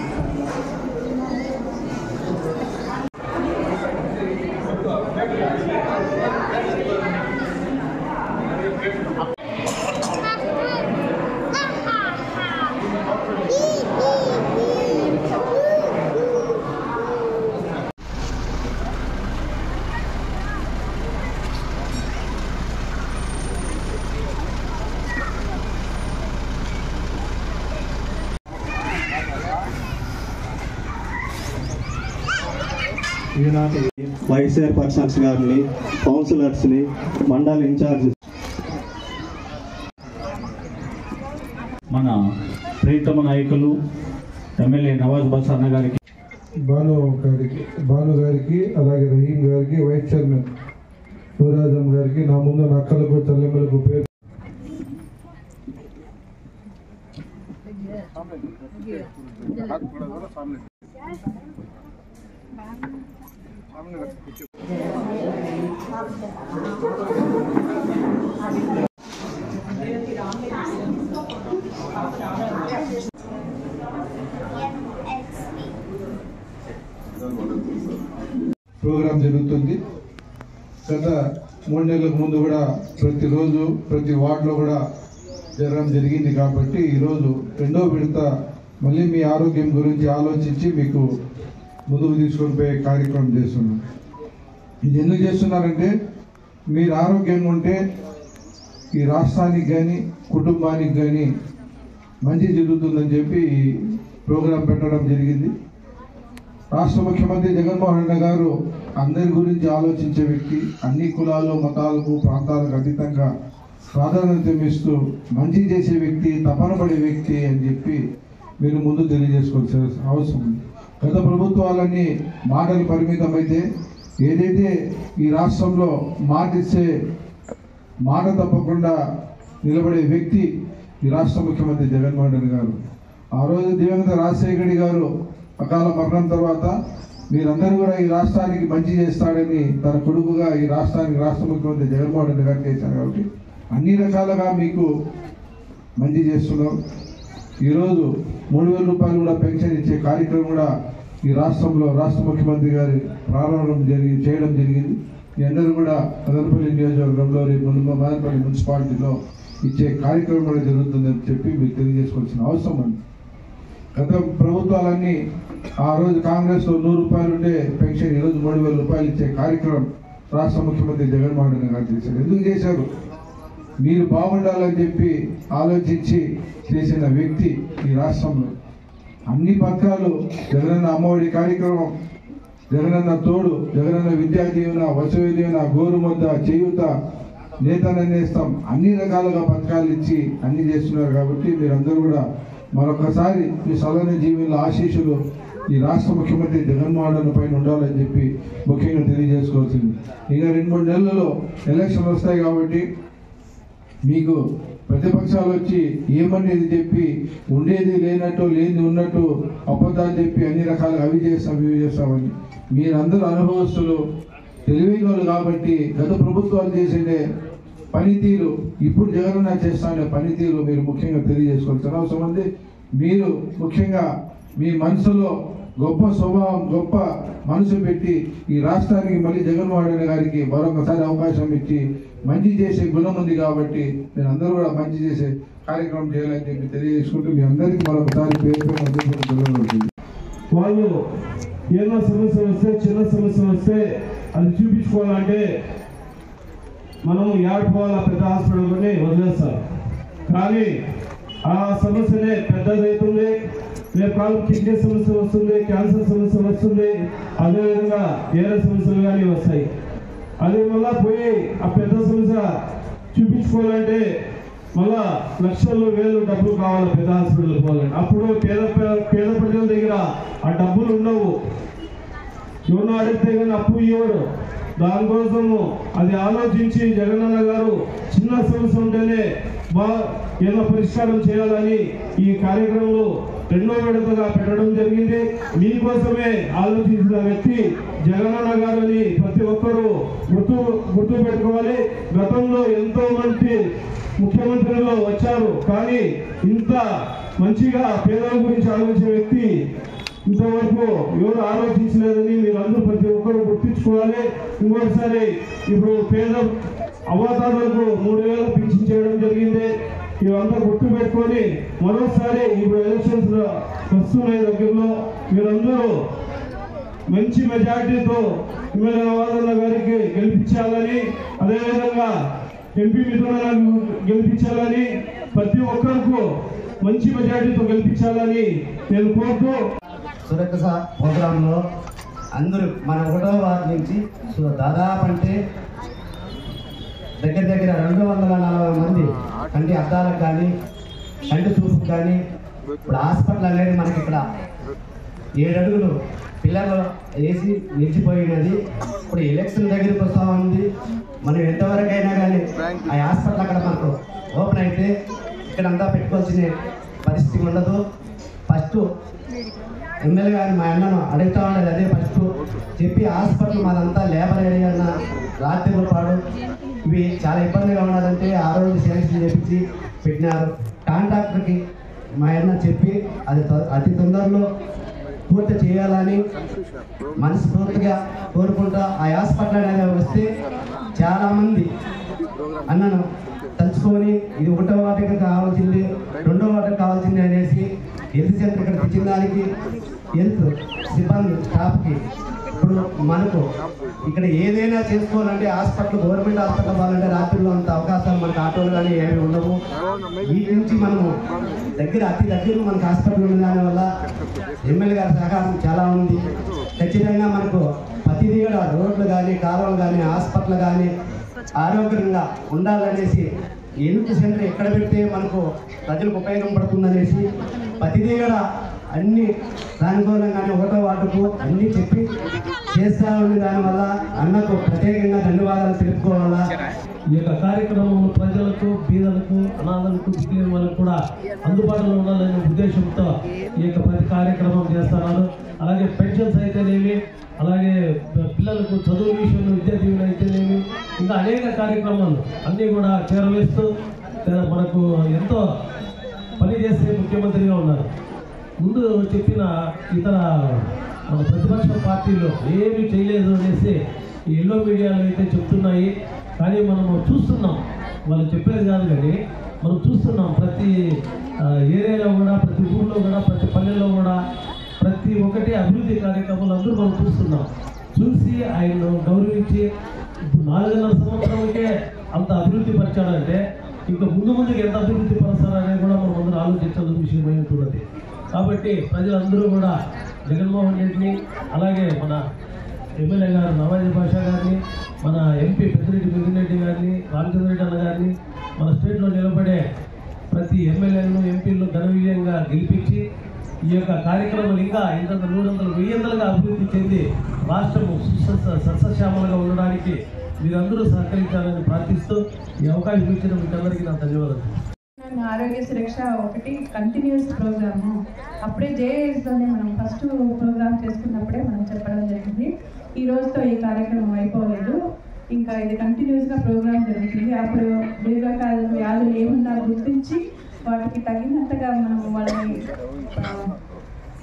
ఈనాటి వైస్ చైర్పర్సన్స్ గారిని, కౌన్సిలర్స్ని, మండల ఇన్ఛార్జ్ మన ప్రీతమ నాయకులు ఎమ్మెల్యే నవాజ్ బాషా అన్న గారికి, భాను గారికి, అలాగే రహీం గారికి, వైస్ చైర్మన్ నూరాజం గారికి, నా ముందు నక్కలకు చెల్లెమ్మలకు పేరు ప్రోగ్రాం జరుగుతుంది. గత 3 నెలలకు ముందు కూడా ప్రతిరోజు ప్రతి వార్డులో కూడా జరగడం జరిగింది. కాబట్టి ఈరోజు 2వ విడత మళ్ళీ మీ ఆరోగ్యం గురించి ఆలోచించి మీకు ముందుకు తీసుకొని పోయే కార్యక్రమం చేస్తున్నాం. ఇది ఎందుకు చేస్తున్నారంటే మీరు ఆరోగ్యంగా ఉంటే ఈ రాష్ట్రానికి కానీ కుటుంబానికి కానీ మంచి జరుగుతుందని చెప్పి ఈ ప్రోగ్రాం పెట్టడం జరిగింది. రాష్ట్ర ముఖ్యమంత్రి జగన్మోహన్ రెడ్డి గారు అందరి గురించి ఆలోచించే వ్యక్తి, అన్ని కులాలు మతాలకు ప్రాంతాలకు అతీతంగా ప్రాధాన్యత ఇస్తూ మంచి చేసే వ్యక్తి, తపన పడే వ్యక్తి అని చెప్పి మీరు ముందు తెలియజేసుకోవాల్సిన అవసరం ఉంది. గత ప్రభుత్వాలన్నీ మాటలు పరిమితమైతే ఏదైతే ఈ రాష్ట్రంలో మాటిచ్చే మాట తప్పకుండా నిలబడే వ్యక్తి ఈ రాష్ట్ర ముఖ్యమంత్రి జగన్మోహన్ రెడ్డి గారు. ఆ రోజు దివంగత రాజశేఖర రెడ్డి గారు అకాల మరణం తర్వాత మీరందరూ కూడా ఈ రాష్ట్రానికి మంచి చేస్తాడని తన కొడుకుగా ఈ రాష్ట్రానికి రాష్ట్ర ముఖ్యమంత్రి జగన్మోహన్ రెడ్డి గారు చేశారు. కాబట్టి అన్ని రకాలుగా మీకు మంచి చేస్తున్నారు. ఈరోజు 3,000 రూపాయలు కూడా పెన్షన్ ఇచ్చే కార్యక్రమం కూడా ఈ రాష్ట్రంలో రాష్ట్ర ముఖ్యమంత్రి గారి ప్రారంభం చేయడం జరిగింది. మీ అందరూ కూడా మదనపల్లి నియోజకవర్గంలో రేపు మదనపల్లి మున్సిపాలిటీలో ఇచ్చే కార్యక్రమం కూడా జరుగుతుందని చెప్పి మీరు తెలియజేసుకోవాల్సిన అవసరం ఉంది. గత ప్రభుత్వాలన్నీ ఆ రోజు కాంగ్రెస్లో 100 రూపాయలు ఉండే పెన్షన్ ఈరోజు 3,000 రూపాయలు ఇచ్చే కార్యక్రమం రాష్ట్ర ముఖ్యమంత్రి జగన్మోహన్ రెడ్డి గారు చేశారు. ఎందుకు చేశారు? మీరు బాగుండాలని చెప్పి ఆలోచించి చేసిన వ్యక్తి ఈ రాష్ట్రంలో. అన్ని పథకాలు జగనన్న అమ్మఒడి కార్యక్రమం, జగనన్న తోడు, జగనన్న విద్యా దీవెన, వసతి దీవెన, గోరుముద్ద, చేయూత, నేతన్న నేస్తం అన్ని రకాలుగా పథకాలు ఇచ్చి అన్ని చేస్తున్నారు. కాబట్టి మీరందరూ కూడా మరొకసారి మీ సలహా జీవుల ఆశీస్సులు ఈ రాష్ట్ర ముఖ్యమంత్రి జగన్మోహన్ రెడ్డి పైన ఉండాలని చెప్పి ముఖ్యంగా తెలియజేసుకోవాల్సింది. ఇంకా 2-3 నెలల్లో ఎలక్షన్లు వస్తాయి కాబట్టి మీకు ప్రతిపక్షాలు వచ్చి ఏమనేది చెప్పి ఉండేది లేనట్టు లేనిది ఉన్నట్టు అబద్ధాలు చెప్పి అన్ని రకాలుగా అవి చేస్తామని మీరందరూ అనుభవస్తులు, తెలివైన వాళ్ళు కాబట్టి గత ప్రభుత్వాలు చేసే పనితీరు ఇప్పుడు జగనన్న చేస్తానే పనితీరు మీరు ముఖ్యంగా తెలియజేసుకోవాల్సిన అవసరం ఉంది. మీరు ముఖ్యంగా మీ మనసులో గొప్ప స్వభావం, గొప్ప మనసు పెట్టి ఈ రాష్ట్రానికి మళ్ళీ జగన్మోహన్ రెడ్డి గారికి మరొకసారి అవకాశం ఇచ్చి మంచి చేసే గుణం ఉంది కాబట్టి మీరు అందరూ కూడా మంచి చేసే కార్యక్రమం చేయాలని చెప్పి తెలియజేసుకుంటూ మీ అందరికీ మరొకసారి పేరు వాళ్ళు ఏదో సమస్య వస్తే, చిన్న సమస్య వస్తే అది చూపించుకోవాలంటే మనం ఏడుకోవాలా పెద్ద హాస్పిటల్ని వదిలేస్తారు. కానీ ఆ సమస్యనే పెద్దదవుతుంది. రేపు కాలం కిడ్నీ సమస్య వస్తుంది, క్యాన్సర్ సమస్య వస్తుంది, అదేవిధంగా వేరే సమస్యలు కానీ వస్తాయి. అది మళ్ళా పోయి ఆ పెద్ద సమస్య చూపించుకోవాలంటే మళ్ళా లక్షలు వేలు డబ్బులు కావాలి పెద్ద హాస్పిటల్ పోవాలంటే. అప్పుడు పేద ప్రజల దగ్గర ఆ డబ్బులు ఉండవు. ఎవరినో అడిగితే కానీ అప్పు ఇవ్వరు. దానికోసము అది ఆలోచించి జగనన్న గారు చిన్న సమస్య ఉంటేనే ఏదో పరిష్కారం చేయాలని ఈ కార్యక్రమంలో 2వ విడతగా పెట్టడం జరిగింది. మీకోసమే ఆలోచించిన వ్యక్తి జగనన్న గారు అని ప్రతి ఒక్కరూ గుర్తు పెట్టుకోవాలి. గతంలో ఎంతో మంది ముఖ్యమంత్రులు వచ్చారు, కానీ ఇంత మంచిగా పేదల గురించి ఆలోచించే వ్యక్తి ఇంతవరకు ఎవరు ఆలోచించలేదని మీరందరూ ప్రతి ఒక్కరు గుర్తించుకోవాలి. ఇంకోసారి ఇప్పుడు పేద అవాతాలకు 3,000 పింఛన్ చేయడం జరిగింది. ఇవంతా గుర్తు పెట్టుకొని మరోసారి ఇప్పుడు ఎలక్షన్స్ వస్తున్నాయి దగ్గరలో, మీరందరూ మంచి మెజార్టీతో ఎమ్మెల్యే నవాజన్న గారికి గెలిపించాలని, అదేవిధంగా ఎంపీ మిత్రులను గెలిపించాలని, ప్రతి ఒక్కరికి మంచి మెజార్టీతో గెలిపించాలని నేను కోరుతూ సురక్ష ప్రోగ్రాంలో అందరూ మన 1వ వార్డు నుంచి దాదాపు అంటే దగ్గర 240 మంది కంటి అద్దాలకు కానీ కంటి చూపుకు కానీ ఇప్పుడు హాస్పిటల్ అనేది మనకి ఇక్కడ 7 అడుగులు పిల్లలు వేసి నిలిచిపోయినది. ఇప్పుడు ఎలక్షన్ దగ్గరికి వస్తూ ఉంది. మనం ఎంతవరకైనా కానీ ఆ హాస్పిటల్ అక్కడ మనకు ఓపెన్ అయితే ఇక్కడంతా పెట్టుకోవాల్సిన పరిస్థితి ఉండదు. ఫస్ట్ ఎమ్మెల్యే గారిని మా అన్నను అడుగుతూ ఉండేది అదే ఫస్ట్ చెప్పి హాస్పిటల్ మాదంతా లేబర్ ఏరియా అన్న రాత్రిపాడు ఇవి చాలా ఇబ్బందిగా ఉన్నదంటే ఆ రోజు సెలక్షన్ చేపించి పెట్టినారు. కాంట్రాక్టర్కి మా అన్న చెప్పి అది అతి తొందరలో పూర్తి చేయాలని మనస్ఫూర్తిగా కోరుకుంటా. ఆ హాస్పిటల్ అనేది వస్తే చాలామంది అన్నను తలుచుకొని ఇది 1వ వార్డుకి కావాల్సింది, 2వ వార్డుకి కావాల్సింది అనేసి హెల్త్ సెంటర్ ఇక్కడ తెచ్చిన దానికి హెల్త్ సిబ్బంది స్టాఫ్కి ఇప్పుడు మనకు ఇక్కడ ఏదైనా చేసుకోవాలంటే హాస్పిటల్, గవర్నమెంట్ హాస్పిటల్ పోవాలంటే రాత్రిలో అంత అవకాశాలు మనకు ఆటోలు కానీ ఏమి ఉండవు. వీటి నుంచి మనము అతి దగ్గరలో మనకు హాస్పిటల్ ఉన్న దానివల్ల ఎమ్మెల్యే గారి సహకారం చాలా ఉంది. ఖచ్చితంగా మనకు ప్రతిదీ కూడా రోడ్లు కానీ, కాలువలు కానీ, హాస్పిటల్ కానీ ఆరోగ్యంగా ఉండాలనేసి, హెల్త్ సెంటర్ ఎక్కడ పెడితే మనకు ప్రజలకు ఉపయోగం పడుతుందనేసి ప్రతిదీ కూడా అన్ని సానుకూలంగానే ఒకటో వాటుకు అన్నీ చెప్పి చేస్తూ ఉండే దానివల్ల అన్నకు ప్రత్యేకంగా ధన్యవాదాలు తెలుపుకోవాలా. ఈ యొక్క కార్యక్రమం ప్రజలకు, బీదలకు, అనాథలకు, దిక్కులేని వాళ్ళకు కూడా అందుబాటులో ఉండాలనే ఉద్దేశంతో ఈ యొక్క ప్రతి కార్యక్రమం చేస్తున్నారు. అలాగే పెన్షన్స్ అయితేనేమి, అలాగే పిల్లలకు చదువు విషయంలో విద్యా దీవెన అయితేనేమి, ఇంకా అనేక కార్యక్రమాలు అన్నీ కూడా చేరవేస్తూ మనకు ఎంతో పనిచేసే ముఖ్యమంత్రిగా ఉన్నారు. ముందు చెప్పిన ఇతర మన ప్రతిపక్ష పార్టీలు ఏమీ చేయలేదు అనేసి ఈ ఎల్లో మీడియాలో అయితే చెప్తున్నాయి. కానీ మనము చూస్తున్నాం, వాళ్ళు చెప్పేది కాదు కానీ మనం చూస్తున్నాం. ప్రతి ఏరియాలో కూడా, ప్రతి ఊళ్ళో కూడా, ప్రతి పల్లెల్లో కూడా ప్రతి ఒక్కటి అభివృద్ధి కార్యక్రమాలు అందరూ మనం చూస్తున్నాం. చూసి ఆయన్ను గౌరవించి ఇప్పుడు 4.5 సంవత్సరాలకే అంత అభివృద్ధి పరిచాడంటే ఇంకా ముందుకి ఎంత అభివృద్ధి పరచాలనేది కూడా మనం అందరూ ఆలోచించాల్సిన విషయమైనటువంటిది. కాబట్టి ప్రజలందరూ కూడా జగన్మోహన్ రెడ్డిని, అలాగే మన ఎమ్మెల్యే గారు నవాజ్ బాషా గారిని, మన ఎంపీ పెద్దిరెడ్డి మిగిరెడ్డి గారిని, రామచంద్రరెడ్డి అన్న గారిని, మన స్టేట్లో నిలబడే ప్రతి ఎమ్మెల్యేలను, ఎంపీలను ఘన విజయంగా గెలిపించి ఈ యొక్క కార్యక్రమాలు ఇంకా 800, 1000గా అభివృద్ధి చెంది రాష్ట్రము సస్యశ్యామలుగా ఉండడానికి మీరందరూ సహకరించాలని ప్రార్థిస్తూ ఈ అవకాశం ఇచ్చిన మీకు అందరికీ నా ధన్యవాదాలు. ఆరోగ్య సురక్ష ఒకటి కంటిన్యూస్ ప్రోగ్రాము. అప్పుడే జేఏఎస్లోనే మనం ఫస్ట్ ప్రోగ్రామ్ చేసుకున్నప్పుడే మనం చెప్పడం జరిగింది. ఈ రోజుతో ఈ కార్యక్రమం అయిపోలేదు, ఇంకా ఇది కంటిన్యూస్గా ప్రోగ్రామ్ జరుగుతుంది. అప్పుడు దీర్ఘకాల వ్యాధులు ఏమన్నా గుర్తించి వాటికి తగినట్టుగా మనం వాళ్ళని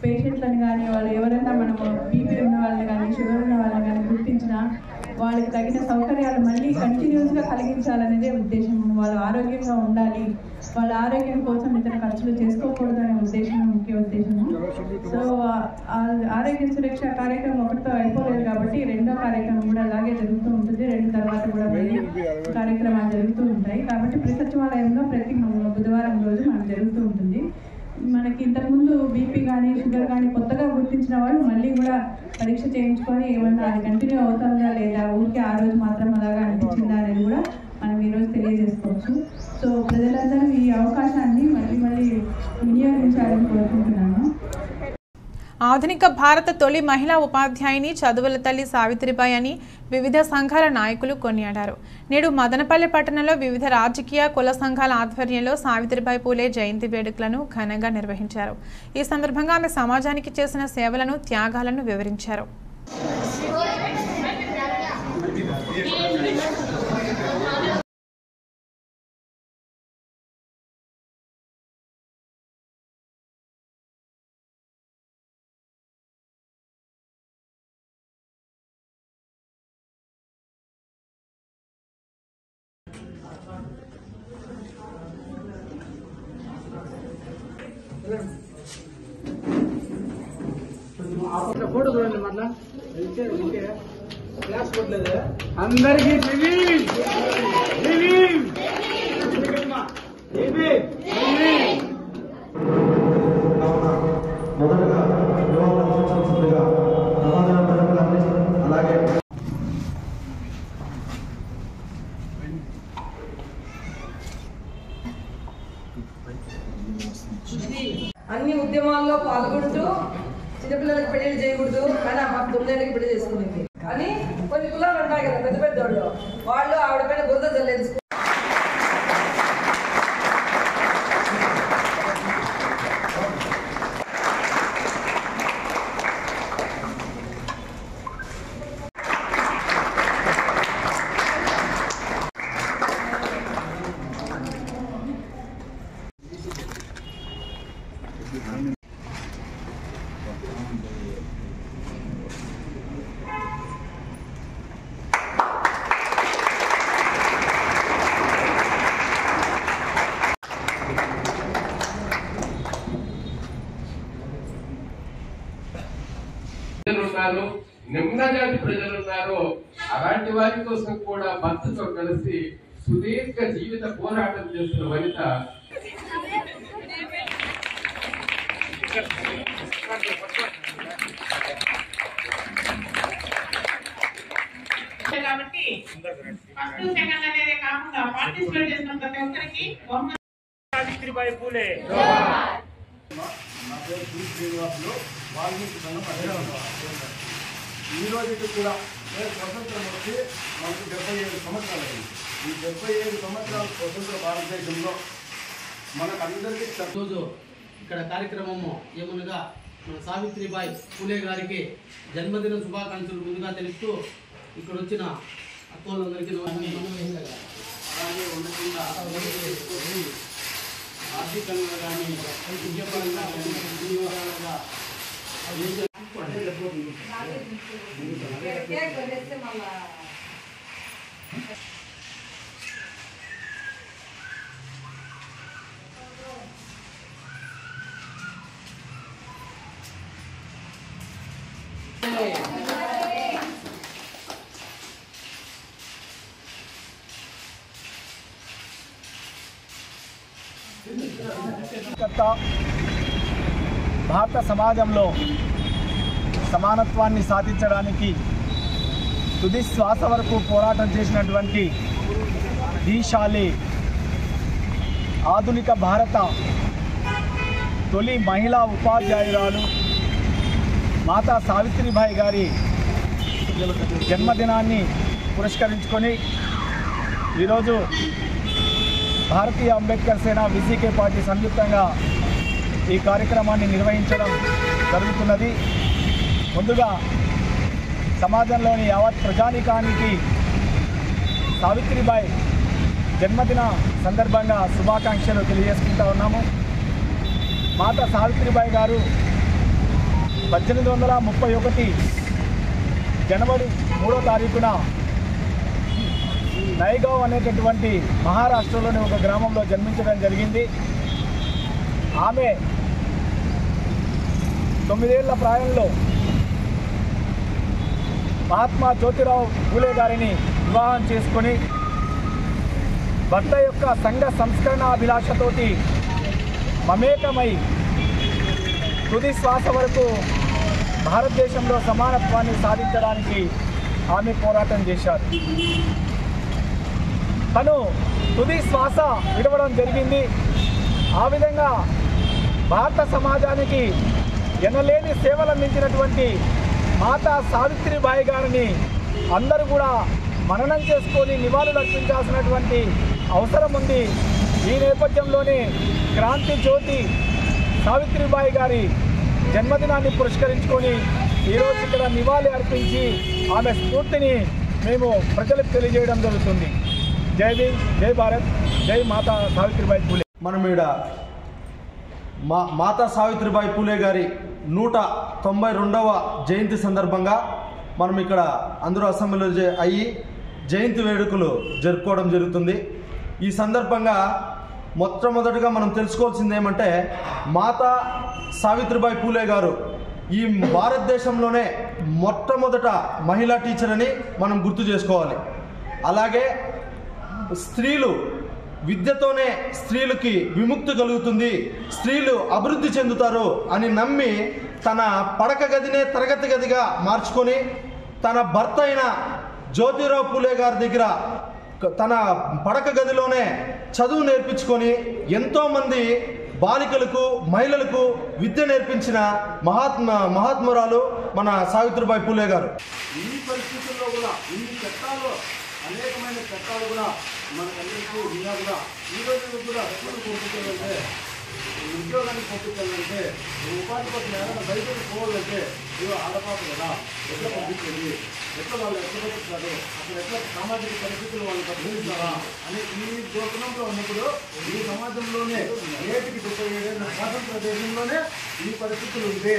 పేషెంట్లను కానీ, వాళ్ళు ఎవరైనా మనము బీపీ ఉన్న వాళ్ళని కానీ, షుగర్ ఉన్న వాళ్ళని కానీ గుర్తించిన వాళ్ళకి తగిన సౌకర్యాలు మళ్ళీ కంటిన్యూస్గా కలిగించాలనేదే ఉద్దేశం. వాళ్ళు ఆరోగ్యంగా ఉండాలి, వాళ్ళ ఆరోగ్యం కోసం ఇతర ఖర్చులు చేసుకోకూడదు అనే ఉద్దేశం ముఖ్య ఉద్దేశము. సో ఆరోగ్య సురక్ష కార్యక్రమం ఒకటితో అయిపోలేదు కాబట్టి రెండో కార్యక్రమం కూడా అలాగే జరుగుతూ ఉంటుంది. 2 తర్వాత కూడా మళ్ళీ కార్యక్రమాలు జరుగుతూ ఉంటాయి. కాబట్టి ప్రతి సచివాలయంలో ప్రతి బుధవారం రోజు మనకు జరుగుతూ ఉంటుంది. మనకి ఇంతకుముందు బీపీ కానీ, షుగర్ కానీ కొత్తగా గుర్తించిన వాళ్ళు మళ్ళీ కూడా పరీక్ష చేయించుకొని ఏమన్నా అది కంటిన్యూ అవుతుందా లేదా, ఊరికే ఆ రోజు మాత్రం అలాగా అనిపించిందా అనేది కూడా మనం ఈరోజు తెలియజేసుకోవచ్చు. సో ప్రజలందరూ ఈ అవకాశాన్ని మళ్ళీ వినియోగించాలని కోరుకుంటున్నాను. ఆధునిక భారత తొలి మహిళా ఉపాధ్యాయుని చదువుల తల్లి సావిత్రిబాయి అని వివిధ సంఘాల నాయకులు కొనియాడారు. నేడు మదనపల్లి పట్టణంలో వివిధ రాజకీయ కుల సంఘాల ఆధ్వర్యంలో సావిత్రిబాయి పూలే జయంతి వేడుకలను ఘనంగా నిర్వహించారు. ఈ సందర్భంగా ఆమె సమాజానికి చేసిన సేవలను, త్యాగాలను వివరించారు. ఫోటో చూడండి, మళ్ళా క్లాస్ కొట్టలేదు అందరికీ. మొదటగా అలాగే అన్ని ఉద్యమాల్లో పాల్గొంటూ చిన్నపిల్లలకి పెళ్లి చేయకూడదు కానీ ఆ 9 ఏళ్ళకి పెళ్లి చేసుకునేది. కానీ కొన్ని కులాలు ఉంటాయి కదా పెద్ద పెద్దోళ్ళు, వాళ్ళు ఆవిడ పైన బురద చల్లేదు. ఉన్నారు, నిమ్న జాతి ప్రజలు ఉన్నారు, అలాంటి వారి కోసం కూడా భర్తతో కలిసి సుదీర్ఘ జీవిత పోరాటం చేస్తున్న వనిత. కాబట్టి ఫస్ట్ సెకండ్ అనేది కాకుండా పార్టిసిపేట్ చేసిన ప్రతి ఒక్కరికి సావిత్రిబాయి పూలే. నా పేరు శ్రీ శ్రీనివాసులు, వాల్మీకి సంఘం అధ్యక్షుడు. ఈ రోజుకి కూడా స్వతంత్రం వచ్చి మనకు 77 సంవత్సరాలు అయింది. ఈ 77 సంవత్సరాల స్వతంత్ర భారతదేశంలో మనకు అందరికీ రోజు ఇక్కడ కార్యక్రమము ఏమనగా మన సావిత్రిబాయి పూలే గారికి జన్మదిన శుభాకాంక్షలు ముందుగా తెలుస్తూ ఇక్కడ వచ్చిన అక్కలందరికీ అలాగే ఉండకుండా ఆర్థికంగా కానీ విద్యాపరంగా కానీ అన్ని విధాలుగా భారత సమాజంలో సమానత్వాన్ని సాధించడానికి తుది శ్వాస వరకు పోరాటం చేసినటువంటి దీశాలి ఆధునిక భారత తొలి మహిళా ఉపాధ్యాయురాలు మాతా సావిత్రిబాయి గారి జన్మదినాన్ని పురస్కరించుకొని ఈరోజు భారతీయ అంబేద్కర్ సేన విసికే పార్టీ సంయుక్తంగా ఈ కార్యక్రమాన్ని నిర్వహించడం జరుగుతున్నది. ముందుగా సమాజంలోని యావత్ ప్రజానీకానికి సావిత్రిబాయి జన్మదిన సందర్భంగా శుభాకాంక్షలు తెలియజేసుకుంటూ ఉన్నాము. మాతా సావిత్రిబాయి గారు 1831 జనవరి 3వ తారీఖున నైగావ్ అనేటటువంటి మహారాష్ట్రలోని ఒక గ్రామంలో జన్మించడం జరిగింది. ఆమె 9 ఏళ్ల ప్రాయంలో మహాత్మా జ్యోతిరావు పూలే గారిని వివాహం చేసుకొని భర్త యొక్క సంఘ సంస్కరణ అభిలాషతోటి మమేకమై తుది శ్వాస వరకు భారతదేశంలో సమానత్వాన్ని సాధించడానికి ఆమె పోరాటం చేశారు. తను తుది శ్వాస విడవడం జరిగింది. ఆ విధంగా భారత సమాజానికి ఎనలేని సేవలు అందించినటువంటి మాతా సావిత్రిబాయి గారిని అందరూ కూడా మననం చేసుకొని నివాళులు అర్పించాల్సినటువంటి అవసరం ఉంది. ఈ నేపథ్యంలోనే క్రాంతి జ్యోతి సావిత్రిబాయి గారి జన్మదినాన్ని పురస్కరించుకొని ఈరోజు ఇక్కడ నివాళి అర్పించి ఆమె స్ఫూర్తిని మేము ప్రజలకు తెలియజేయడం జరుగుతుంది. జై భీమ్, జై భారత్, జై మాతా సావిత్రిబాయి పూలే. మనం ఈడ మాతా సావిత్రిబాయి పూలే గారి 192వ జయంతి సందర్భంగా మనం ఇక్కడ అందరూ అసెంబ్లీలో అయ్యి జయంతి వేడుకలు జరుపుకోవడం జరుగుతుంది. ఈ సందర్భంగా మొట్టమొదటిగా మనం తెలుసుకోవాల్సింది ఏమంటే మాతా సావిత్రిబాయి పూలే గారు ఈ భారతదేశంలోనే మొట్టమొదట మహిళా టీచర్ అని మనం గుర్తు చేసుకోవాలి. అలాగే స్త్రీలు విద్యతోనే స్త్రీలకి విముక్తి కలుగుతుంది, స్త్రీలు అభివృద్ధి చెందుతారు అని నమ్మి తన పడక గదినే తరగతి గదిగా మార్చుకొని తన భర్త అయిన జ్యోతిరావు పూలే గారి దగ్గర తన పడక గదిలోనే చదువు నేర్పించుకొని ఎంతోమంది బాలికలకు మహిళలకు విద్య నేర్పించిన మహాత్మురాలు మన సావిత్రిబాయి పూలే గారు. ఈ పరిస్థితుల్లో కూడా ఇన్ని చట్టాలు అనేకమైన చట్టాలు కూడా మనకందరికీ ఉన్నా కూడా ఈ రోజు కూడా స్కూల్ పంపించాలంటే ఉద్యోగానికి పంపించాలంటే ఉపాధి పట్ల ఏదైనా బయటకు పోవాలంటే ఇవి ఆడపాటు కదా ఎట్లా పంపించండి, ఎట్లా వాళ్ళు ఎట్లా బతుకుతారు, అసలు ఎట్లా సామాజిక పరిస్థితులు వాళ్ళు బతుకుతారా అని ఈ దోషణంలో ఉన్నప్పుడు ఈ సమాజంలోనే ఏటికి 77 స్వాతంత్ర దేశంలోనే ఈ పరిస్థితులు ఉంటే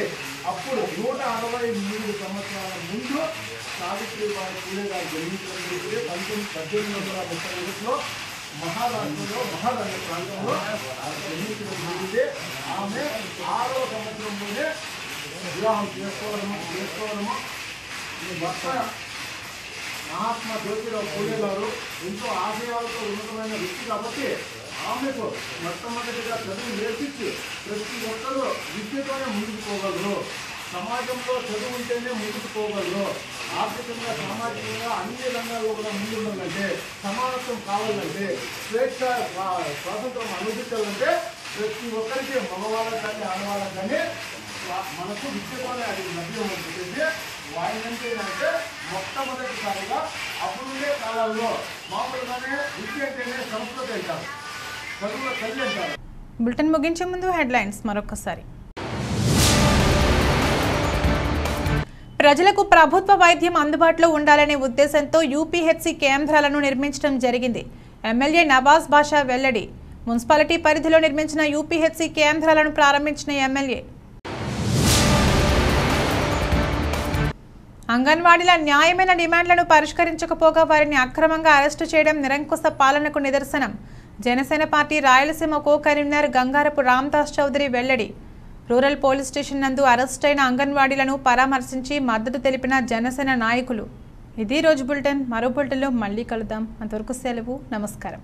అప్పుడు 163 సంవత్సరాల ముందు సావిత్రిబాయి పూలే గారు జన్మించడం జరిగితే 1831లో మహారాష్ట్రలో మహారాష్ట్ర ప్రాంతంలో జన్మించడం జరిగితే ఆమె 6వ సంవత్సరంలోనే వివాహం చేసుకోవడము భర్త మహాత్మా జ్యోతిరావు పూలే గారు ఎంతో ఆశయాలతో ఉన్నతమైన వ్యక్తి కాబట్టి ఆమెకు మొట్టమొదటిగా చదువు నేర్పించి ప్రతి ఒక్కరూ విద్యతోనే ముందుకు పోగలరు. సమాజంలో చదువు ఉంటేనే ముందుకు పోగలరు. ఆర్థికంగా సామాజికంగా అన్ని రంగాల్లో కూడా ముందుండాలంటే, సమానత్వం కావాలంటే, స్వేచ్ఛ స్వాతంత్రం అనుభవించాలంటే ప్రతి ఒక్కరికి మగవాళ్ళకి కానీ ఆడవాళ్ళకి కానీ మనకు విద్యతోనే అది లభ్యం ఉంటుంది. వాయినంటే మొట్టమొదటిసారిగా అప్పుడుండే కాలాల్లో మామూలుగానే విద్య అంటేనే సంస్కృతి అంటారు, చదువులో తల్లి అంటారు. బులెటిన్ ముగించే ముందు హెడ్లైన్స్ మరొకసారి. ప్రజలకు ప్రభుత్వ వైద్యం అందుబాటులో ఉండాలనే ఉద్దేశంతో యూపీహెచ్సి కేంద్రాలను నిర్మించడం జరిగింది. ఎమ్మెల్యే నవాజ్ బాషా వెల్లడి. మున్సిపాలిటీ పరిధిలో నిర్మించిన యూపీహెచ్సి కేంద్రాలను ప్రారంభించిన ఎమ్మెల్యే. అంగన్వాడీల న్యాయమైన డిమాండ్లను పరిష్కరించకపోగా వారిని అక్రమంగా అరెస్టు చేయడం నిరంకుశ పాలనకు నిదర్శనం. Janasena party Rayalaseema co convener Gangarapu Ramdas Chowdary వెల్లడి. రూరల్ పోలీస్ స్టేషన్ నందు అరెస్టైన అంగన్వాడీలను పరామర్శించి మద్దతు తెలిపిన జనసేన నాయకులు. ఇది రోజు బులెటిన్. మరో బులెటిన్లో మళ్ళీ కలుద్దాం. అంతవరకు సెలవు. నమస్కారం.